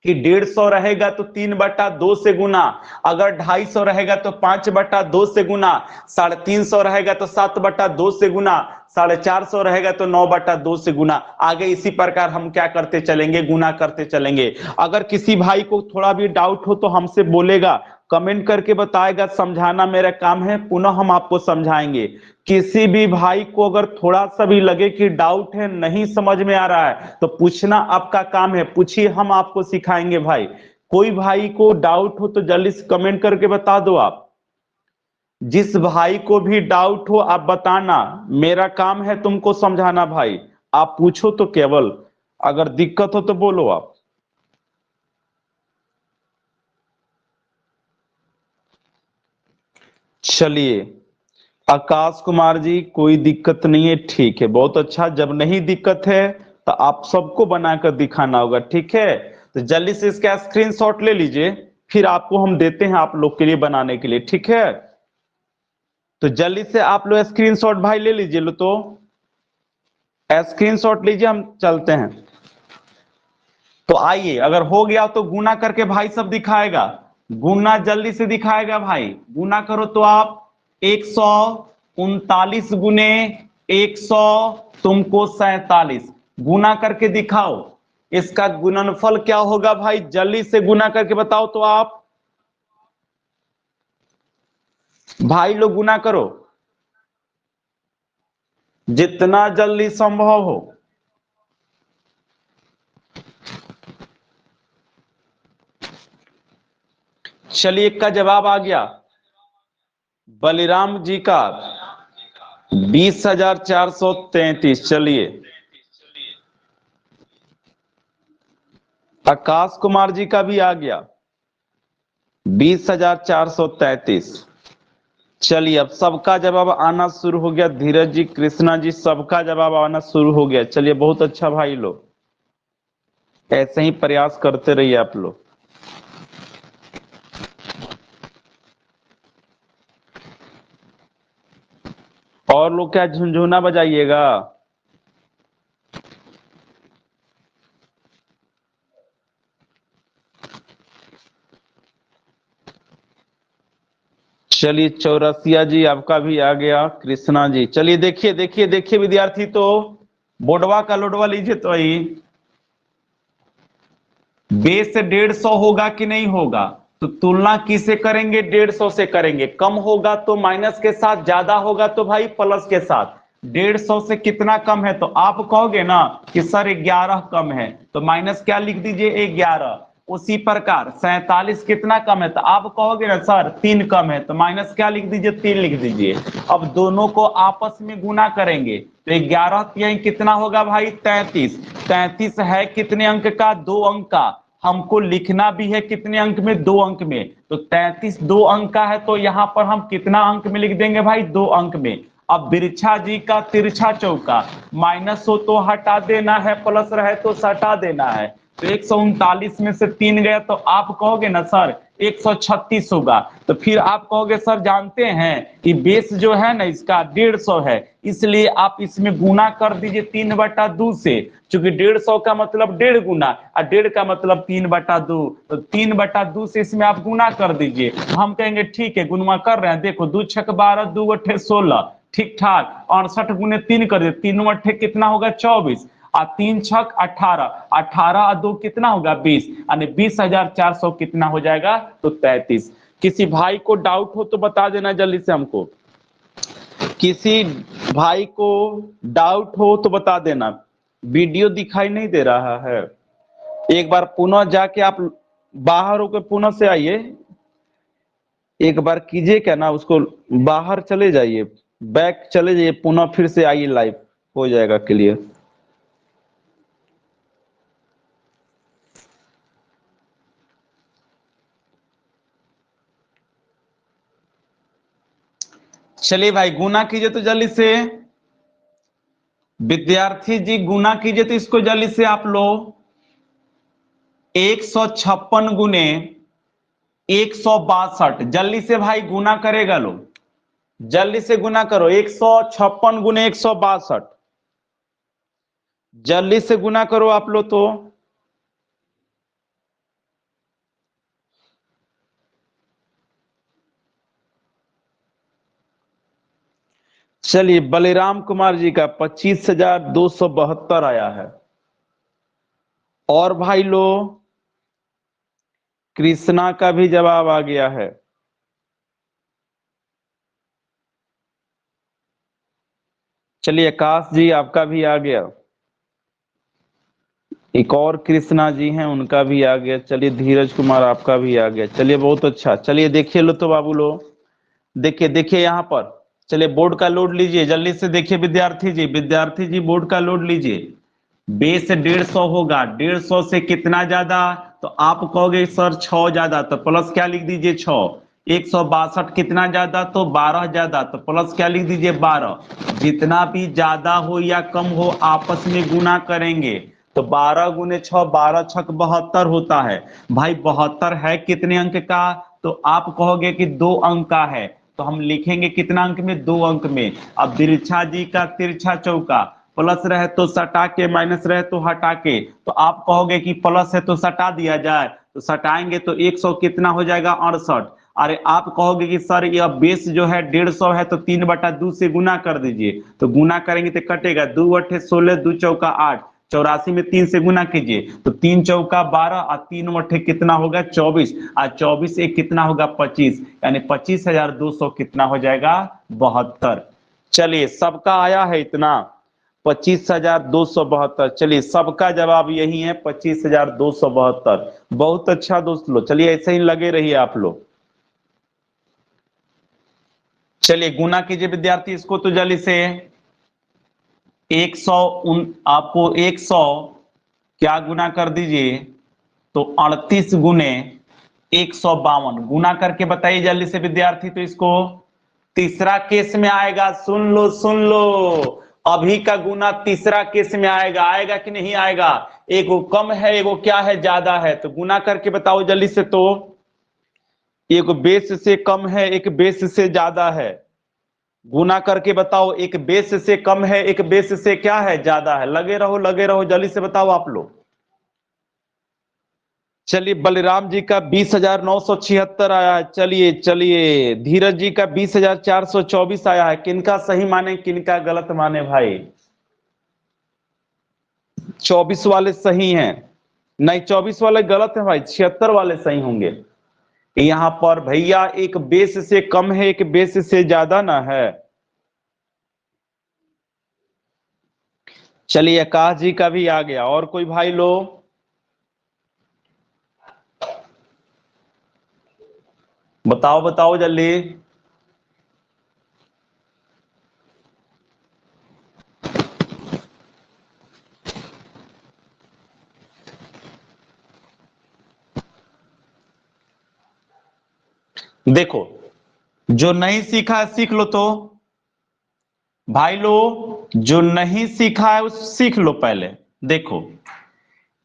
कि 150 रहेगा तो 3/2 से गुना, अगर 250 रहेगा तो 5/2 से गुना, 350 रहेगा तो 7/2 से गुना, 450 रहेगा तो 9/2 से गुना। आगे इसी प्रकार हम क्या करते चलेंगे? गुना करते चलेंगे। अगर किसी भाई को थोड़ा भी डाउट हो तो हमसे बोलेगा, कमेंट करके बताएगा, समझाना मेरा काम है, पुनः हम आपको समझाएंगे। किसी भी भाई को अगर थोड़ा सा भी लगे कि डाउट है, नहीं समझ में आ रहा है, तो पूछना आपका काम है, पूछिए, हम आपको सिखाएंगे भाई। कोई भाई को डाउट हो तो जल्दी से कमेंट करके बता दो आप। जिस भाई को भी डाउट हो आप बताना, मेरा काम है तुमको समझाना भाई। आप पूछो तो केवल, अगर दिक्कत हो तो बोलो आप। चलिए, आकाश कुमार जी, कोई दिक्कत नहीं है, ठीक है, बहुत अच्छा। जब नहीं दिक्कत है तो आप सबको बनाकर दिखाना होगा, ठीक है? तो जल्दी से इसका स्क्रीनशॉट ले लीजिए, फिर आपको हम देते हैं आप लोग के लिए बनाने के लिए, ठीक है? तो जल्दी से आप लोग स्क्रीनशॉट भाई ले लीजिए, लो तो स्क्रीनशॉट लीजिए, हम चलते हैं। तो आइए, अगर हो गया तो गुना करके भाई सब दिखाएगा, गुना जल्दी से दिखाएगा भाई। गुना करो तो आप 139 गुने 100 तुमको 47, गुना करके दिखाओ। इसका गुणनफल क्या होगा भाई? जल्दी से गुना करके बताओ तो आप भाई लोग गुना करो, जितना जल्दी संभव हो। चलिए, एक का जवाब आ गया बलिराम जी का 20,433। चलिए, आकाश कुमार जी का भी आ गया 20,433। चलिए, अब सबका जवाब आना शुरू हो गया। धीरज जी, कृष्णा जी, सबका जवाब आना शुरू हो गया। चलिए, बहुत अच्छा भाई लोग, ऐसे ही प्रयास करते रहिए आप लोग। और लोग क्या झुनझुना बजाइएगा? चलिए, चौरसिया जी आपका भी आ गया, कृष्णा जी। चलिए, देखिए देखिए देखिए विद्यार्थी, तो बोर्डवा का लोडवा लीजिए तो ही बेस 150 होगा कि नहीं होगा? तो तुलना किसे करेंगे? 150 से करेंगे। कम होगा तो माइनस के साथ, ज्यादा होगा तो भाई प्लस के साथ। 150 से कितना कम है, तो आप कहोगे ना कि सर 11 कम है, तो माइनस क्या लिख दीजिए 11। उसी प्रकार 47 कितना कम है, तो आप कहोगे ना सर 3 कम है, तो माइनस क्या लिख दीजिए 3 लिख दीजिए। अब दोनों को आपस में गुना करेंगे तो 11 3 कितना होगा भाई 33। 33 है कितने अंक का, 2 अंक का। हमको लिखना भी है कितने अंक में, 2 अंक में। तो 33 2 अंक का है, तो यहाँ पर हम कितना अंक में लिख देंगे भाई, 2 अंक में। अब बिरछा जी का तिरछा चौका, माइनस हो तो हटा देना है, प्लस रहे तो सटा देना है। तो 139 में से 3 गया, तो आप कहोगे ना सर 136 होगा। तो फिर आप कहोगे सर जानते हैं कि बेस जो है ना इसका 150 है, इसलिए आप इसमें गुना कर दीजिए 3/2 से। चूंकि 150 का मतलब 1.5 गुना और 1.5 का मतलब 3/2, तो 3/2 से इसमें आप गुना कर दीजिए। हम कहेंगे ठीक है, गुणा कर रहे हैं, देखो 2 छक 12, 2 अट्ठे 16, ठीक ठाक। 68 गुने 3 कर दे, 3 अट्ठे कितना होगा 24, और 3 छक 18, 18 और 2 कितना होगा 20, यानी 20,400 कितना हो जाएगा, तो 33। किसी भाई को डाउट हो तो बता देना जल्दी से हमको, किसी भाई को डाउट हो तो बता देना। वीडियो दिखाई नहीं दे रहा है, एक बार पुनः जाके आप बाहर होकर पुनः से आइए, एक बार कीजिए क्या ना उसको, बाहर चले जाइए, बैक चले जाइए, पुनः फिर से आइए, लाइव हो जाएगा क्लियर। चलिए भाई गुना कीजिए तो जल्दी से, विद्यार्थी जी गुना कीजिए तो इसको जल्दी से आप लो। 156 गुने 162, जल्दी से भाई गुना करेगा लो, जल्दी से गुना करो। 156 गुने 162, जल्दी से गुना करो आप लो तो। चलिए बलिराम कुमार जी का 25,272 आया है। और भाई लो कृष्णा का भी जवाब आ गया है। चलिए आकाश जी आपका भी आ गया, एक और कृष्णा जी हैं उनका भी आ गया। चलिए धीरज कुमार आपका भी आ गया, चलिए बहुत अच्छा। चलिए देखिए लो तो बाबू लो, देखिए देखिए यहाँ पर, चलिए बोर्ड का लोड लीजिए जल्दी से। देखिए विद्यार्थी जी, विद्यार्थी जी बोर्ड का लोड लीजिए। बेस 150 होगा, 150 से कितना ज्यादा, तो आप कहोगे सर 6 ज्यादा, तो प्लस क्या लिख दीजिए 6। 162 कितना ज्यादा, तो 12 ज्यादा, तो प्लस क्या लिख दीजिए 12। जितना भी ज्यादा हो या कम हो आपस में गुना करेंगे, तो 12 गुने 6, 12 छक 72 होता है। भाई 72 है कितने अंक का, तो आप कहोगे कि 2 अंक का है, तो हम लिखेंगे कितना अंक में, 2 अंक में। अब बिरछा जी का तिरछा चौका, प्लस रहे तो सटा के, माइनस रहे तो हटा के, तो आप कहोगे कि प्लस है तो सटा दिया जाए, तो सटाएंगे तो 100 कितना हो जाएगा 68। अरे आप कहोगे कि सर यह बेस जो है 150 है, तो 3/2 से गुना कर दीजिए, तो गुना करेंगे तो कटेगा 2 अट्ठे 16, 2 चौका 8, 84 में 3 से गुना कीजिए, तो 3 चौका 12 और 3 अट्ठे कितना होगा 24, और 24 एक कितना होगा 25, यानी 25,200 कितना हो जाएगा 72। चलिए सबका आया है इतना 25,272। चलिए सबका जवाब यही है 25,272। बहुत अच्छा दोस्त लोग, चलिए ऐसे ही लगे रहिए आप लोग। चलिए गुना कीजिए विद्यार्थी इसको तो जल्दी से। 100 आपको 100 क्या गुना कर दीजिए, तो 38 गुने 152 गुना करके बताइए जल्दी से विद्यार्थी। तो इसको तीसरा केस में आएगा, सुन लो सुन लो, अभी का गुना तीसरा केस में आएगा, आएगा कि नहीं आएगा। एगो कम है एगो क्या है ज्यादा है, तो गुना करके बताओ जल्दी से। तो एक बेस से कम है एक बेस से ज्यादा है, गुना करके बताओ। एक बेस से कम है एक बेस से क्या है ज्यादा है, लगे रहो जल्दी से बताओ आप लोग। चलिए बलराम जी का 20,976 आया है। चलिए चलिए धीरज जी का 20,424 आया है। किनका सही माने किनका गलत माने भाई, 24 वाले सही हैं, नहीं 24 वाले गलत है भाई, 76 वाले सही होंगे। यहां पर भैया एक बेस से कम है एक बेस से ज्यादा ना है। चलिए आकाश जी का भी आ गया, और कोई भाई लो? बताओ बताओ जल्दी। देखो, जो नहीं सीखा है सीख लो। तो भाई लो, जो नहीं सीखा है उस सीख लो पहले। देखो,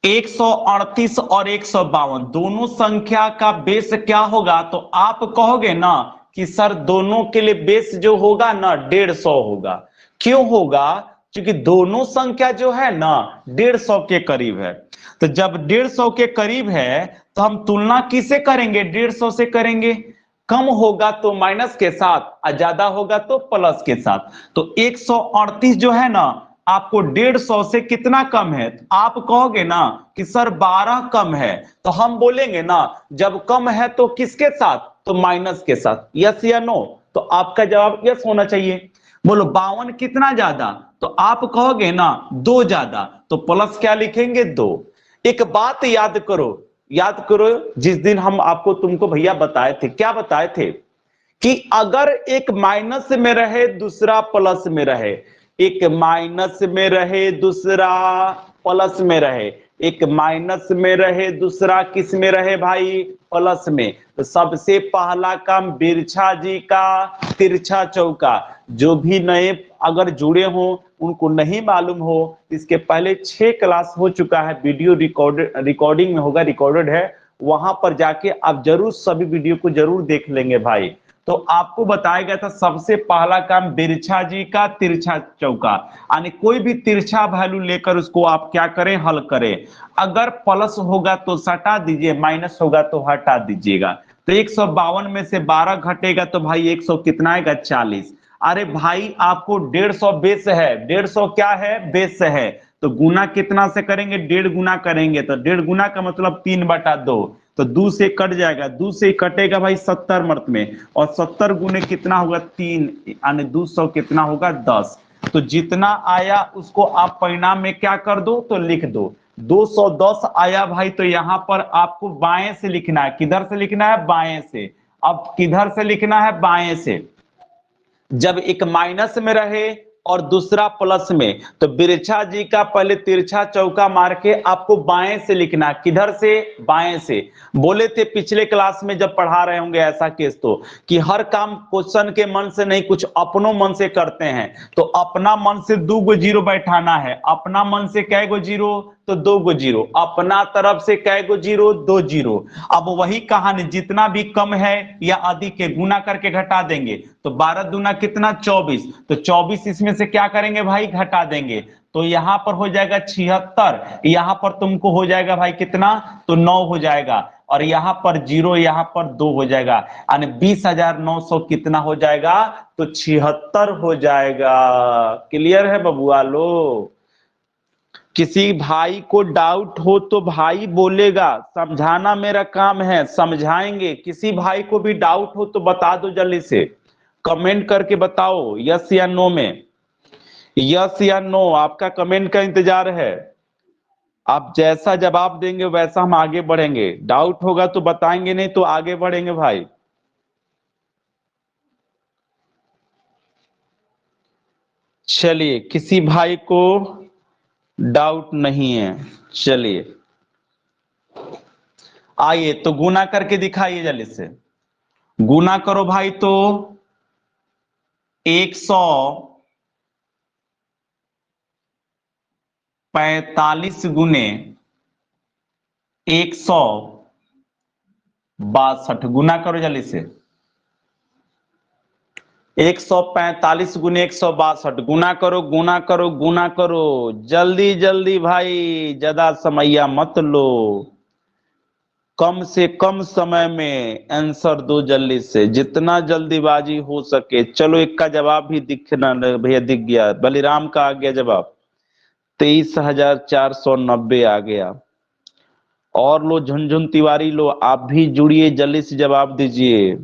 138 और 152 दोनों संख्या का बेस क्या होगा? तो आप कहोगे ना कि सर दोनों के लिए बेस जो होगा ना 150 होगा। क्यों होगा? क्योंकि दोनों संख्या जो है ना 150 के करीब है। तो जब 150 के करीब है तो हम तुलना किसे करेंगे? 150 से करेंगे। कम होगा तो माइनस के साथ और ज्यादा होगा तो प्लस के साथ। तो 138 जो है ना आपको 150 से कितना कम है? आप कहोगे ना कि सर 12 कम है। तो हम बोलेंगे ना जब कम है तो किसके साथ? तो माइनस के साथ। यस या नो? तो आपका जवाब यस होना चाहिए। बोलो 52 कितना ज्यादा? तो आप कहोगे ना 2 ज्यादा। तो प्लस क्या लिखेंगे? 2। एक बात याद करो, याद करो, जिस दिन हम आपको तुमको भैया बताए थे, क्या बताए थे? कि अगर एक माइनस में रहे दूसरा प्लस में रहे, एक माइनस में रहे दूसरा प्लस में रहे, एक माइनस में रहे दूसरा किस में रहे भाई? प्लस में। तो सबसे पहला काम बिरछा जी का तिरछा चौका। जो भी नए अगर जुड़े हो उनको नहीं मालूम हो, इसके पहले 6 क्लास हो चुका है, वीडियो रिकॉर्डिंग में होगा, रिकॉर्डेड है, वहां पर जाके आप जरूर सभी वीडियो को जरूर देख लेंगे भाई। तो आपको बताया गया था सबसे पहला काम बिरछा जी का तिरछा चौका, यानी कोई भी तिरछा वैल्यू लेकर उसको आप क्या करें? हल करें। अगर प्लस होगा तो सटा दीजिए, माइनस होगा तो हटा दीजिएगा। तो 152 में से 12 घटेगा तो भाई 100 कितना आएगा? 40। अरे भाई आपको 150 बेस है, 150 क्या है? बेस है। तो गुना कितना से करेंगे? 1.5 गुना करेंगे। तो 1.5 गुना का मतलब 3/2। तो 2 से कट जाएगा, 2 से कटेगा भाई 70 मर्त में, और 70 गुने कितना होगा? 3, यानी 200 कितना होगा? 10। तो जितना आया उसको आप परिणाम में क्या कर दो? तो लिख दो। 210 आया भाई, तो यहां पर आपको बाएं से लिखना है। किधर से लिखना है? बाएं से। अब किधर से लिखना है? बाएं से। जब एक माइनस में रहे और दूसरा प्लस में, तो बिरछा जी का पहले तिरछा चौका मार के आपको बाएं से लिखना। किधर से? बाएं से। बोले थे पिछले क्लास में जब पढ़ा रहे होंगे ऐसा केस, तो कि हर काम क्वेश्चन के मन से नहीं, कुछ अपनों मन से करते हैं। तो अपना मन से 2 गो जीरो बैठाना है। अपना मन से कै गो जीरो? तो 2 गो जीरो। अपना तरफ से कै गो जीरो? 2 जीरो। अब वही कहानी, जितना भी कम है या अधिक है गुना करके घटा देंगे। तो 12 दूना कितना? 24। तो 24 इसमें से क्या करेंगे भाई? घटा देंगे। तो यहां पर हो जाएगा 76, यहां पर तुमको हो जाएगा भाई कितना? तो 9 हो जाएगा, और यहां पर 0, यहां पर 2 हो जाएगा, यानी 20,900 कितना हो जाएगा? तो 76 हो जाएगा। क्लियर है बबुआ लो? किसी भाई को डाउट हो तो भाई बोलेगा, समझाना मेरा काम है, समझाएंगे। किसी भाई को भी डाउट हो तो बता दो जल्दी से, कमेंट करके बताओ यस या नो में। यस या नो, आपका कमेंट का इंतजार है। आप जैसा जवाब देंगे वैसा हम आगे बढ़ेंगे। डाउट होगा तो बताएंगे, नहीं तो आगे बढ़ेंगे भाई। चलिए, किसी भाई को डाउट नहीं है? चलिए आइए तो गुना करके दिखाइए जल्दी से। गुना करो भाई। तो 145 गुने 162, गुना करो जल्दी से। 145 गुने 162, गुना करो गुना करो गुना करो। जल्दी जल्दी भाई, ज्यादा समैया मत लो, कम से कम समय में आंसर दो जल्दी से, जितना जल्दीबाजी हो सके। चलो एक का जवाब भी दिखना भैया, दिख गया, बलिराम का आ गया जवाब, 23,490 आ गया। और लो झुनझुन तिवारी लो, आप भी जुड़िए, जल्दी से जवाब दीजिए।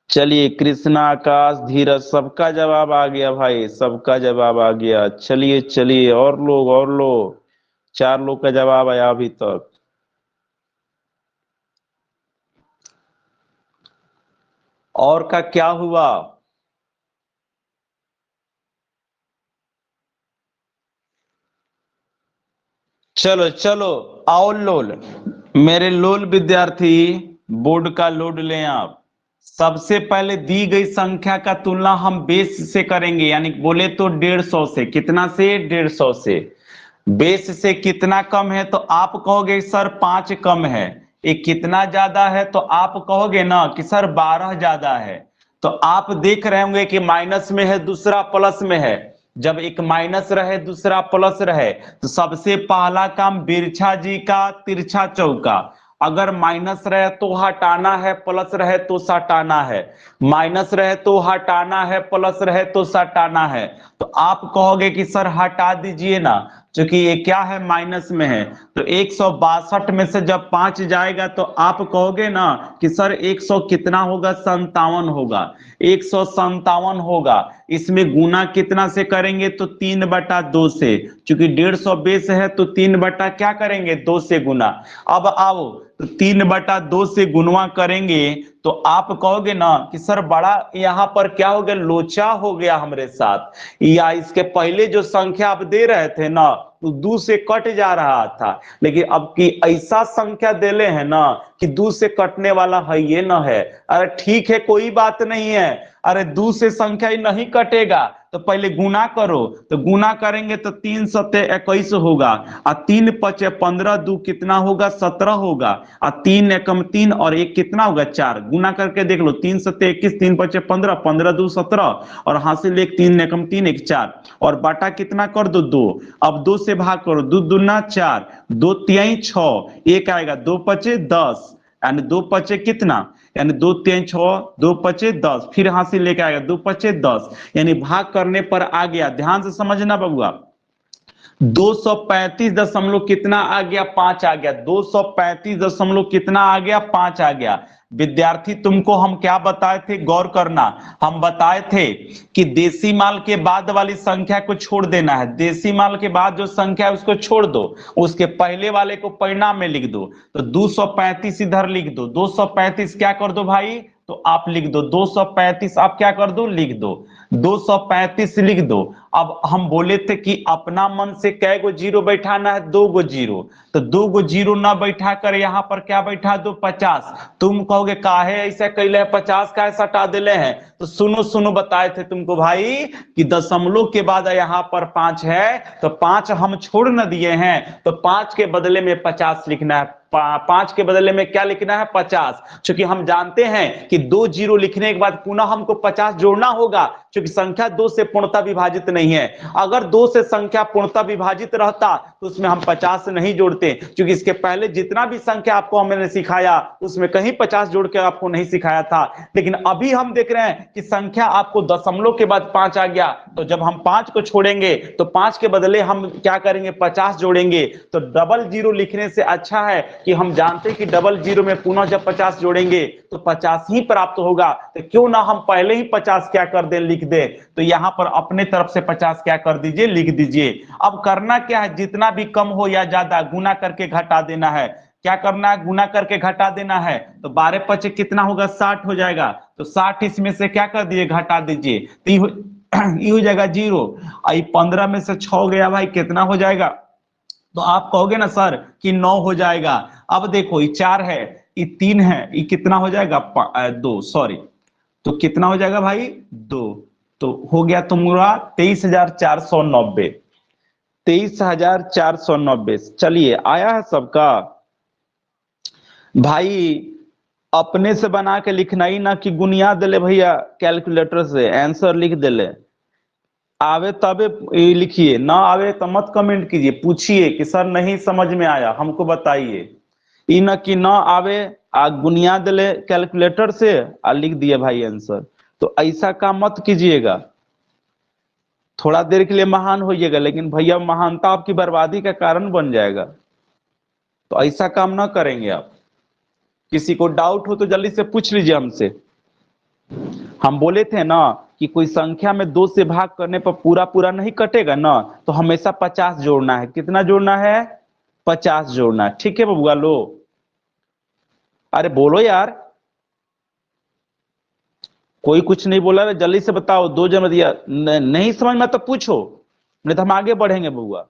चलिए कृष्णा, आकाश, धीरज, सबका जवाब आ गया भाई, सबका जवाब आ गया। चलिए चलिए, और लोग और लोग, 4 लोग का जवाब आया अभी तक। और का क्या हुआ? चलो चलो, आओ लोल, मेरे लोल विद्यार्थी, बोर्ड का लोड लें आप। सबसे पहले दी गई संख्या का तुलना हम बेस से करेंगे, यानी बोले तो 150 से। कितना से? 150 से। बेस से कितना कम है तो आप कहोगे सर 5 कम है। ये कितना ज्यादा है तो आप कहोगे ना कि सर 12 ज्यादा है। तो आप देख रहे होंगे कि माइनस में है, दूसरा प्लस में है। जब एक माइनस रहे दूसरा प्लस रहे तो सबसे पहला काम बिरछा जी का तिरछा चौका। अगर माइनस रहे तो हटाना है, प्लस रहे तो सटाना है। माइनस रहे तो हटाना है, प्लस रहे तो सटाना है। तो आप कहोगे कि सर हटा दीजिए ना, क्योंकि ये क्या है, माइनस में है। तो 162 में से जब 5 जाएगा तो आप कहोगे ना कि सर 100 कितना होगा, 57 होगा। 157 होगा। इसमें गुना कितना से करेंगे तो 3/2 से, क्योंकि 150 बेस है तो 3 बटा क्या करेंगे, 2 से गुना। अब आओ, तो 3/2 से गुणवा करेंगे तो आप कहोगे ना कि सर बड़ा यहाँ पर क्या हो गया, लोचा हो गया हमारे साथ, या इसके पहले जो संख्या आप दे रहे थे ना तो 2 से कट जा रहा था, लेकिन अब की ऐसा संख्या देले है ना कि 2 से कटने वाला है ये ना है। अरे ठीक है, कोई बात नहीं है। अरे 2 से संख्या ही नहीं कटेगा तो पहले गुना करो। तो गुना करेंगे तो 3 सत्ते 21 होगा, और 3 पचे 15, 2 कितना होगा, 17 होगा, और 3 एकम 3 और 1 कितना होगा, 4। गुना करके देख लो, 3 सत्ते 21, 3 पचे 15, 15 2 17, और हासिल 1, 3 एकम 3 1 4, और बाटा कितना कर दो, 2। अब 2 से भाग करो, 2 दूना 4, 2 तिहाई 6, 1 आएगा, 2 पचे 10, यानी 2 पचे कितना, यानी 2 तिहाई 6, 2 पचे 10, फिर हासिल लेके आएगा 2 पचे 10, यानी भाग करने पर आ गया। ध्यान से समझना बबुआ, 235 दशमलव कितना आ गया, 5 आ गया। 235 दशमलव कितना आ गया, 5 आ गया। विद्यार्थी तुमको हम क्या बताए थे, गौर करना। हम बताए थे कि देसी माल के बाद वाली संख्या को छोड़ देना है। देसी माल के बाद जो संख्या है उसको छोड़ दो, उसके पहले वाले को परिणाम में लिख दो। तो 235 इधर लिख दो, 235 क्या कर दो भाई, तो आप लिख दो 235, आप क्या कर दो, लिख दो 235 लिख दो। अब हम बोले थे कि अपना मन से कै गो जीरो बैठाना है, 2 गो जीरो। तो 2 गो जीरो ना बैठा कर यहां पर क्या बैठा दो, 50। तुम कहोगे काहे ऐसा कैले है, 50 का सटा दिले हैं। तो सुनो सुनो, बताए थे तुमको भाई कि दशमलव के बाद यहाँ पर 5 है, तो 5 हम छोड़ न दिए हैं, तो 5 के बदले में 50 लिखना है। 5 के बदले में क्या लिखना है, 50। क्योंकि हम जानते हैं कि 2 जीरो लिखने के बाद पुनः हमको 50 जोड़ना होगा, क्योंकि संख्या 2 से पूर्णतः विभाजित नहीं है। अगर 2 से संख्या पूर्णतः विभाजित रहता तो उसमें हम 50 नहीं जोड़ते, क्योंकि इसके पहले जितना भी संख्या आपको हमने सिखाया उसमें कहीं 50 जोड़ के आपको नहीं सिखाया था। लेकिन अभी हम देख रहे हैं कि संख्या आपको दशमलव के बाद 5 आ गया, तो जब हम 5 को छोड़ेंगे तो 5 के बदले हम क्या करेंगे, 50 जोड़ेंगे। तो डबल जीरो लिखने से अच्छा है कि हम जानते हैं कि डबल जीरो में पुनः जब 50 जोड़ेंगे तो 50 ही प्राप्त होगा। तो क्यों ना हम पहले ही 50 क्या कर दें, लिख दे। तो यहां पर अपने तरफ से 50 क्या कर दीजिए, लिख दीजिए। अब करना क्या है, जितना भी कम हो या ज्यादा गुना करके घटा देना है। क्या करना है, गुना करके घटा देना है। तो 12 पचे कितना होगा, 60 हो जाएगा। तो 60 इसमें से क्या कर दीजिए, घटा दीजिए। तो ये हो जाएगा 0। 15 में से 6 गया भाई, कितना हो जाएगा, तो आप कहोगे ना सर कि 9 हो जाएगा। अब देखो ये 4 है, ये 3 है, ये कितना हो जाएगा, 2, सॉरी। तो कितना हो जाएगा भाई, 2। तो हो गया तुम्हारा 23,490। 23,490। चलिए आया है सबका भाई। अपने से बना के लिखना ही ना कि गुनिया दिले भैया, कैलकुलेटर से आंसर लिख दिले। आवे तबे लिखिए, ना आवे तो मत कमेंट कीजिए, पूछिए कि सर नहीं समझ में आया हमको बताइए। ई न कि ना आवे आ बुनियाद ले कैलकुलेटर से आ लिख दिए भाई आंसर। तो ऐसा काम मत कीजिएगा। थोड़ा देर के लिए महान होइएगा, लेकिन भैया महानता आपकी बर्बादी का कारण बन जाएगा। तो ऐसा काम ना करेंगे आप। किसी को डाउट हो तो जल्दी से पूछ लीजिए हमसे। हम बोले थे ना कि कोई संख्या में 2 से भाग करने पर पूरा पूरा नहीं कटेगा ना, तो हमेशा 50 जोड़ना है। कितना जोड़ना है? 50 जोड़ना है। ठीक है बबुआ लो, अरे बोलो यार, कोई कुछ नहीं बोला रे, जल्दी से बताओ। 2 जन्म दिया, नहीं समझ में तो पूछो, नहीं तो हम आगे बढ़ेंगे बबुआ।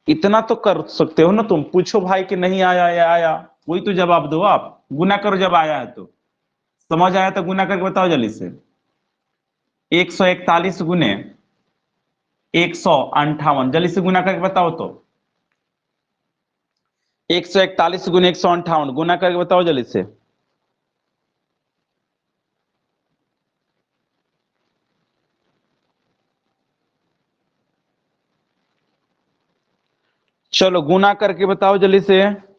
इतना तो कर सकते हो ना तुम, पूछो भाई कि नहीं आया या आया, वही तो जवाब दो। आप गुना करो जब आया है तो, समझ आया तो गुना करके बताओ जल्दी से। 141 गुने 158, जल्दी से गुना करके बताओ तो। 141 गुने 158 गुना करके बताओ जल्दी से। चलो गुना करके बताओ जल्दी से।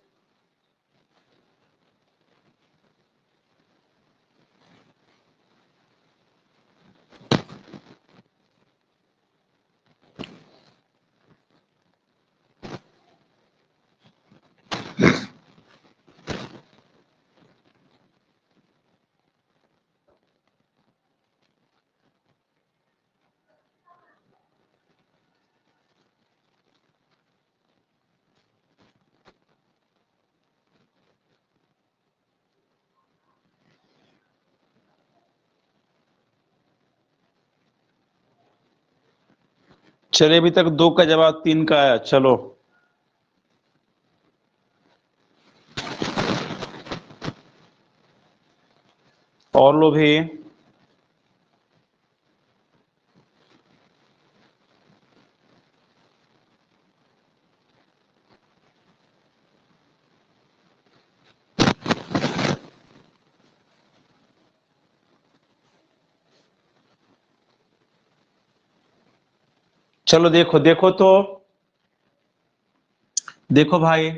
चलिए अभी तक 2 का जवाब 3 का आया। चलो और लो भी। चलो देखो देखो तो, देखो भाई,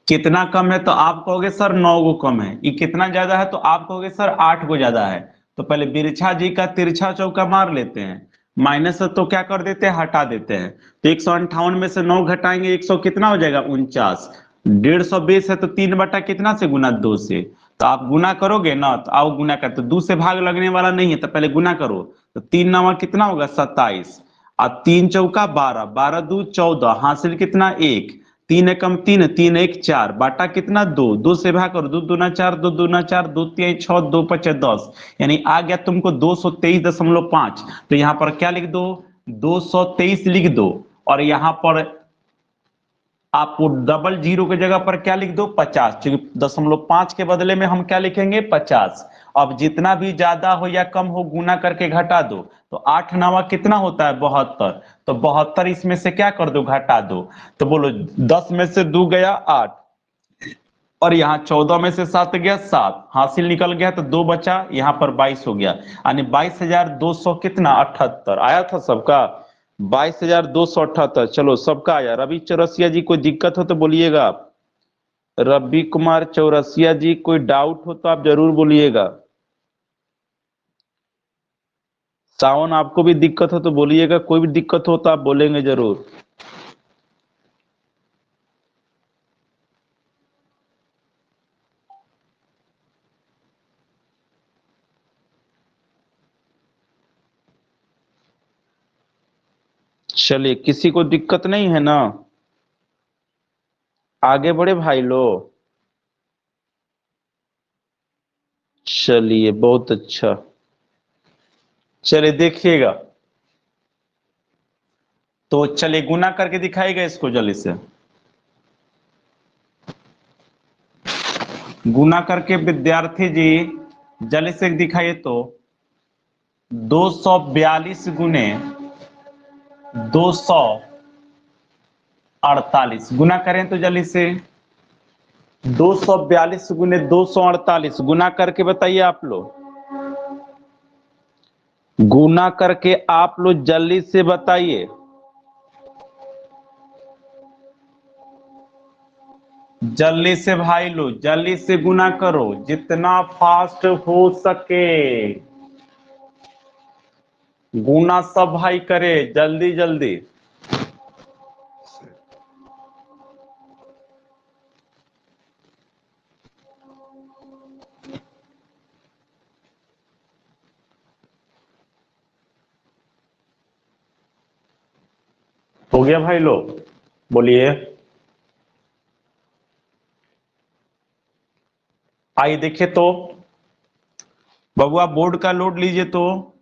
कितना कम है तो आप कहोगे सर 9 गो कम है, ये कितना ज्यादा है तो आप कहोगे सर 8 गो ज्यादा है। तो पहले बिरछा जी का तिरछा चौका मार लेते हैं, माइनस है तो क्या कर देते हैं, हटा देते हैं। तो 158 में से 9 घटाएंगे 100, कितना हो जाएगा 49। 150 है तो 3 बटा कितना से गुना 2 से। तो आप गुना करोगे ना, तो आओ गुना करते, 2 से भाग लगने वाला नहीं है तो पहले गुना करो। तो 3 नवा कितना होगा 27, और 3 चौका 12, 12 दू 14, हासिल कितना 1, 3 एकम 3, 3 1 4, बाटा कितना 2, 2 से भाग करो, 2 दूना 4, 2 दूना 4, 2 3 6, 2 5 10, यानी आ गया तुमको 223.5। तो यहाँ पर क्या लिख दो, 223 लिख दो। और यहाँ पर आपको डबल जीरो की जगह पर क्या लिख दो 50, क्योंकि 0.5 के बदले में हम क्या लिखेंगे 50। अब जितना भी ज्यादा हो या कम हो गुना करके घटा दो। तो 8 नवा कितना होता है 72, तो 72 इसमें से क्या कर दो घटा दो। तो बोलो 10 में से 2 गया 8, और यहाँ 14 में से 7 गया 7, हासिल निकल गया तो 2 बचा, यहाँ पर 22 हो गया। यानी 22,200 कितना 78 आया था सबका, 22,278। चलो सबका आया। रवि चौरसिया जी कोई दिक्कत हो तो बोलिएगा आप। रवि कुमार चौरसिया जी कोई डाउट हो तो आप जरूर बोलिएगा। सावन आपको भी दिक्कत हो तो बोलिएगा, कोई भी दिक्कत हो तो आप बोलेंगे जरूर। चलिए किसी को दिक्कत नहीं है ना, आगे बढ़े भाई लो। चलिए बहुत अच्छा। चलिए देखिएगा, तो चलिए गुना करके दिखाएगा इसको जल्दी से। गुना करके विद्यार्थी जी जल्दी से दिखाइए तो। 242 गुने 248 गुना करें तो जल्दी से। 242 गुने 248 गुना करके बताइए आप लोग, गुना करके आप लोग जल्दी से बताइए। जल्दी से भाई लो, जल्दी से गुना करो जितना फास्ट हो सके। गुना सब भाई करे जल्दी जल्दी। गया भाई लोग? बोलिए। आइए देखिए तो बबुआ बोर्ड का लोड लीजिए तो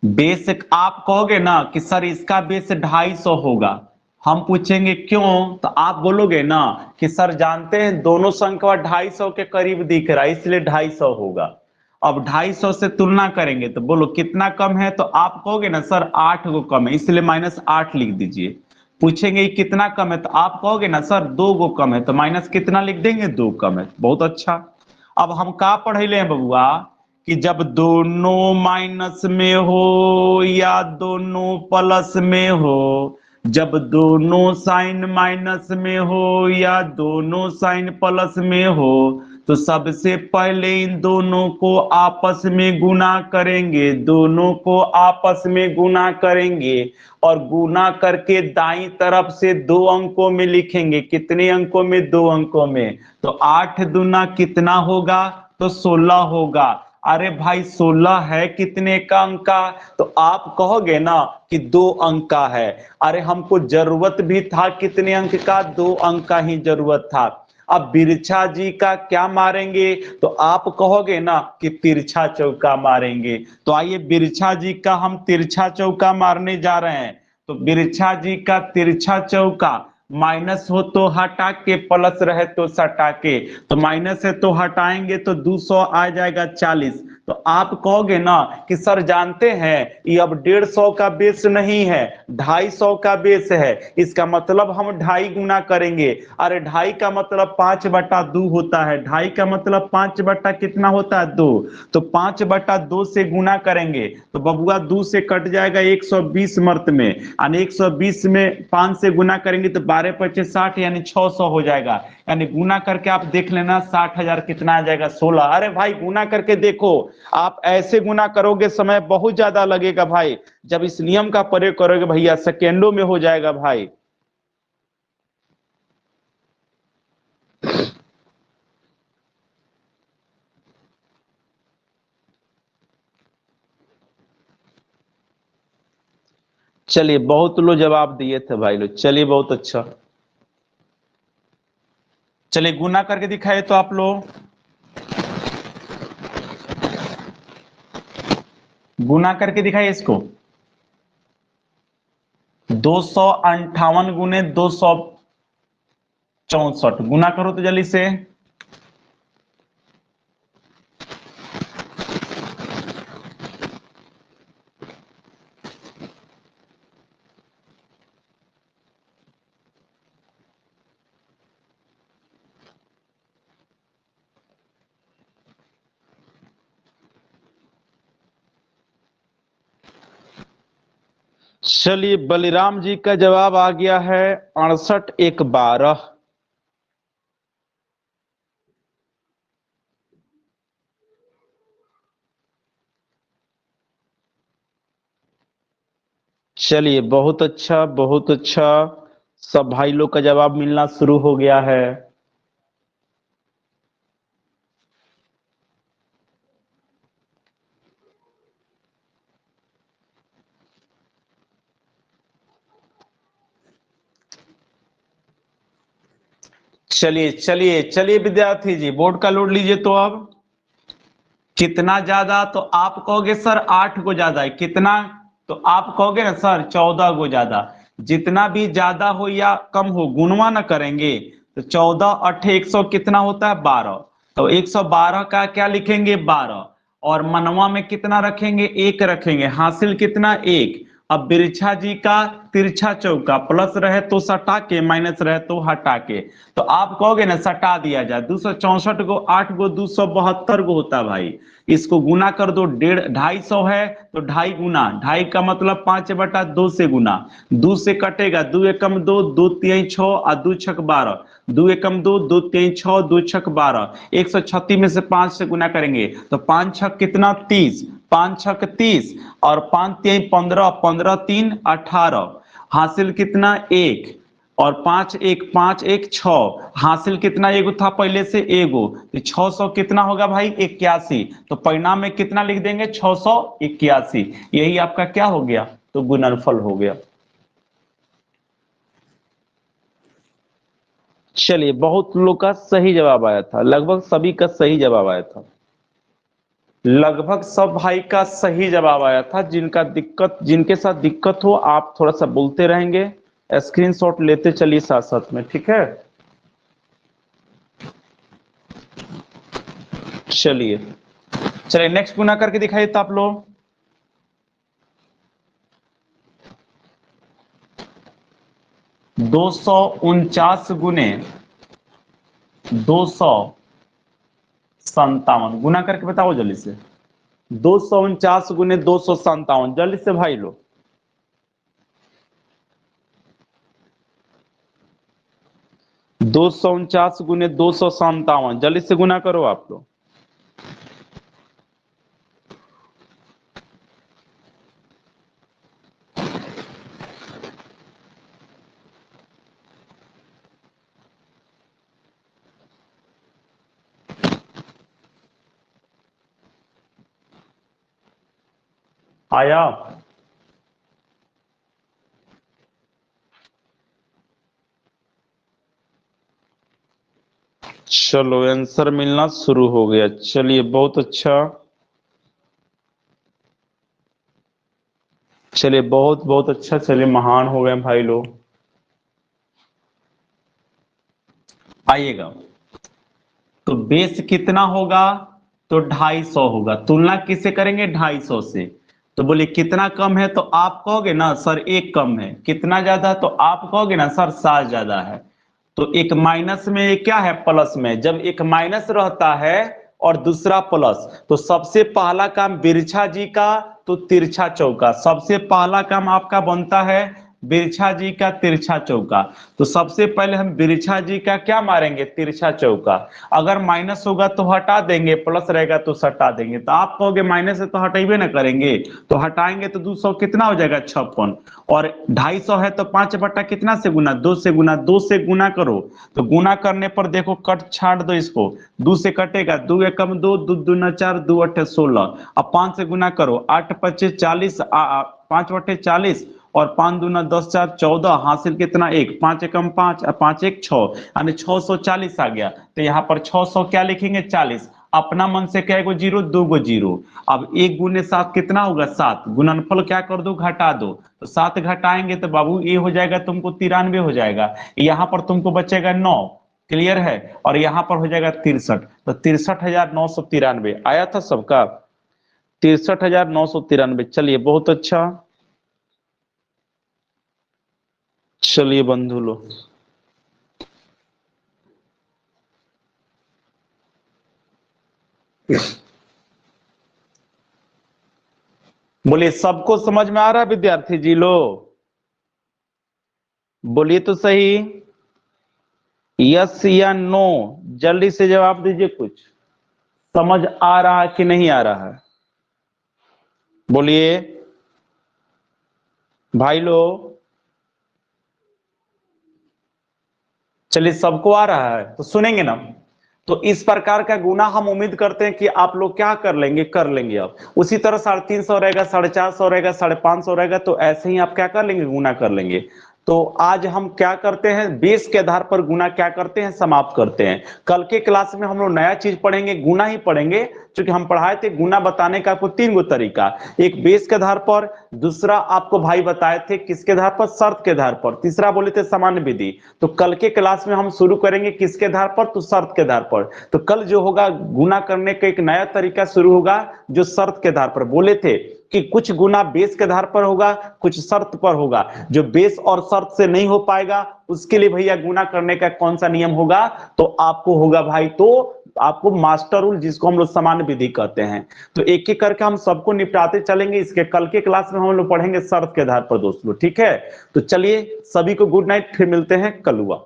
बेस आप कहोगे ना कि सर इसका बेस 250 होगा, हम पूछेंगे क्यों, तो आप बोलोगे ना कि सर जानते हैं दोनों संख्या 250 के करीब दिख रहा है इसलिए 250 होगा। अब 250 से तुलना करेंगे तो बोलो कितना कम है, तो आप कहोगे ना सर 8 गो कम है इसलिए -8 लिख दीजिए। पूछेंगे कितना कम है तो आप कहोगे ना सर 2 गो कम है तो माइनस कितना लिख देंगे, 2 कम है। बहुत अच्छा। अब हम का पढ़े हैं बबुआ कि जब दोनों माइनस में हो या दोनों प्लस में हो, जब दोनों साइन माइनस में हो या दोनों साइन प्लस में हो, तो सबसे पहले इन दोनों को आपस में गुना करेंगे, दोनों को आपस में गुना करेंगे और गुना करके दाईं तरफ से 2 अंकों में लिखेंगे। कितने अंकों में? 2 अंकों में। तो 8 दूना कितना होगा? तो 16 होगा। अरे भाई 16 है कितने का अंक का? तो आप कहोगे ना कि 2 अंक का है। अरे हमको जरूरत भी था कितने अंक का? 2 अंक का ही जरूरत था। अब बिरछा जी का क्या मारेंगे? तो आप कहोगे ना कि तिरछा चौका मारेंगे। तो आइए बिरछा जी का हम तिरछा चौका मारने जा रहे हैं। तो बिरछा जी का तिरछा चौका, माइनस हो तो हटा के, प्लस रहे तो सटा के। तो माइनस है तो हटाएंगे तो 200 आ जाएगा 40। तो आप कहोगे ना कि सर जानते हैं ये अब 150 का बेस नहीं है, 250 का बेस है, इसका मतलब हम 2.5 गुना करेंगे। अरे 2.5 का मतलब 5/2 होता है, 2.5 का मतलब 5 बटा कितना होता है? 2। तो 5/2 से गुना करेंगे तो बबुआ 2 से कट जाएगा 120 मर्त में, यानी 120 में 5 से गुना करेंगे तो 12 पचे 60 यानी 600 हो जाएगा। यानी गुना करके आप देख लेना 60,000 कितना आ जाएगा? 16। अरे भाई गुना करके देखो, आप ऐसे गुना करोगे समय बहुत ज्यादा लगेगा भाई, जब इस नियम का प्रयोग करोगे भैया सेकेंडों में हो जाएगा भाई। चलिए बहुत लोग जवाब दिए थे भाई लोग, चलिए बहुत अच्छा। चलिए गुना करके दिखाए तो आप लोग गुना करके दिखाइए इसको। 258 गुने 264, गुना करो तो जल्दी से। चलिए बलिराम जी का जवाब आ गया है 68 1 12। चलिए बहुत अच्छा बहुत अच्छा, सब भाई लोग का जवाब मिलना शुरू हो गया है। चलिए चलिए चलिए विद्यार्थी जी बोर्ड का लोड लीजिए तो अब कितना ज्यादा, तो आप कहोगे सर 8 गो ज्यादा है, कितना? तो आप कहोगे ना सर 14 गो ज्यादा। जितना भी ज्यादा हो या कम हो गुणवा ना करेंगे, तो 14 8 100 कितना होता है? 12। तो 112 का क्या लिखेंगे? 12। और मनवा में कितना रखेंगे? 1 रखेंगे, हासिल कितना? 1। अब बिरछा जी का तिरछा चौका, प्लस रहे तो सटा के, माइनस रहे तो हटा के। तो आप कहोगे ना सटा दिया जाए, 264 गो 8 गो 272 गो होता है भाई। इसको गुना कर दो, 250 है तो 2.5 गुना, 2.5 का मतलब 5/2 से गुना, 2 से कटेगा, 2 एकम 2, 2 तिहाई 6 और 2 छक 12, 2 एकम 2, 2 तिहाई 6, 2 छक 12, 136 में से 5 से गुना करेंगे तो 5 छक कितना? 30, 5 छक 30 और 5 तिहाई 15, 15 3 18, हासिल कितना? 1। और 5 1 5 1 6, हासिल कितना? एगो था पहले से एगो, तो 600 कितना होगा भाई? 81। तो परिणाम में कितना लिख देंगे? 681। यही आपका क्या हो गया? तो गुणनफल हो गया। चलिए बहुत लोग का सही जवाब आया था, लगभग सभी का सही जवाब आया था, लगभग सब भाई का सही जवाब आया था। जिनके साथ दिक्कत हो आप थोड़ा सा बोलते रहेंगे, स्क्रीनशॉट लेते चलिए साथ साथ में, ठीक है। चलिए चलिए नेक्स्ट गुना करके दिखाइए तो आप लोग। 249 गुने 257, गुना करके बताओ जल्दी से। 249 गुने 257, जल्दी से भाई लोग। 249 गुने 257, जल्दी से गुना करो आप लोग। आया? चलो आंसर मिलना शुरू हो गया, चलिए बहुत अच्छा, चलिए बहुत बहुत अच्छा, चलिए महान हो गए भाई लोग। आइएगा, तो बेस कितना होगा? तो 250 होगा। तुलना किससे करेंगे? 250 से। तो बोलिए कितना कम है? तो आप कहोगे ना सर एक कम है। कितना ज्यादा? तो आप कहोगे ना सर 7 ज्यादा है। तो एक माइनस में एक क्या है? प्लस में। जब एक माइनस रहता है और दूसरा प्लस, तो सबसे पहला काम बिरछा जी का तो तिरछा चौका। सबसे पहला काम आपका बनता है बिरछा जी का तिरछा चौका। तो सबसे पहले हम बिरछा जी का क्या मारेंगे? तिरछा चौका। अगर माइनस होगा तो हटा देंगे, प्लस रहेगा तो हटा देंगे। तो आप कहोगे माइनस है तो हटेबे ना करेंगे, तो हटाएंगे तो 200 कितना हो जाएगा? 56। और 250 है तो 5 बटा कितना से गुना? 2 से गुना। 2 से गुना करो, तो गुना करने पर देखो कट छाट दो इसको, 2 से कटेगा, 2 एकम 2, 2 दूना 4, 2 अट्ठे 16। अब 5 से गुना करो, 8 पच्चे 40, 5 बटे 40 और 5 दूना 10, 4 14, हासिल कितना? 1। 5 एकम 5, 5 एक 6, यानी 640 आ गया। तो यहाँ पर 600 क्या लिखेंगे? 40। अपना मन से क्या गो जीरो? 2 गो जीरो। अब 1 गुने 7 कितना होगा? 7। गुणनफल क्या कर दो? घटा दो। तो 7 घटाएंगे तो बाबू ये हो जाएगा तुमको 93 हो जाएगा। यहाँ पर तुमको बचेगा 9। क्लियर है? और यहाँ पर हो जाएगा 63। तो 63,993 आया था सबका, 63,993। चलिए बहुत अच्छा, चलिए बंधु लोग। बोलिए सबको समझ में आ रहा है विद्यार्थी जी लोग? बोलिए तो सही, यस या नो, जल्दी से जवाब दीजिए। कुछ समझ आ रहा है कि नहीं आ रहा है? बोलिए भाई लोग। चलिए सबको आ रहा है तो सुनेंगे ना। तो इस प्रकार का गुना हम उम्मीद करते हैं कि आप लोग क्या कर लेंगे? कर लेंगे। अब उसी तरह 350 रहेगा, 450 रहेगा, 550 रहेगा, तो ऐसे ही आप क्या कर लेंगे? गुना कर लेंगे। तो आज हम क्या करते हैं? बेस के आधार पर गुना क्या करते हैं? समाप्त करते हैं। कल के क्लास में हम लोग नया चीज पढ़ेंगे, गुना ही पढ़ेंगे। क्योंकि हम पढ़ाए थे गुना बताने का आपको 3 गो तरीका, एक बेस के आधार पर, दूसरा आपको भाई बताए थे किसके आधार पर? शर्त के आधार पर, तीसरा बोले थे सामान्य विधि। तो कल के क्लास में हम शुरू करेंगे किसके आधार पर? तो शर्त के आधार पर। तो कल जो होगा गुना करने का एक नया तरीका शुरू होगा जो शर्त के आधार पर। बोले थे कि कुछ गुना बेस के आधार पर होगा, कुछ शर्त पर होगा। जो बेस और शर्त से नहीं हो पाएगा उसके लिए भैया गुना करने का कौन सा नियम होगा? तो आपको होगा भाई, तो आपको मास्टर रूल, जिसको हम लोग सामान्य विधि कहते हैं। तो एक एक करके हम सबको निपटाते चलेंगे। इसके कल के क्लास में हम लोग पढ़ेंगे शर्त के आधार पर दोस्तों, ठीक है? तो चलिए सभी को गुड नाइट, फिर मिलते हैं कल हुआ।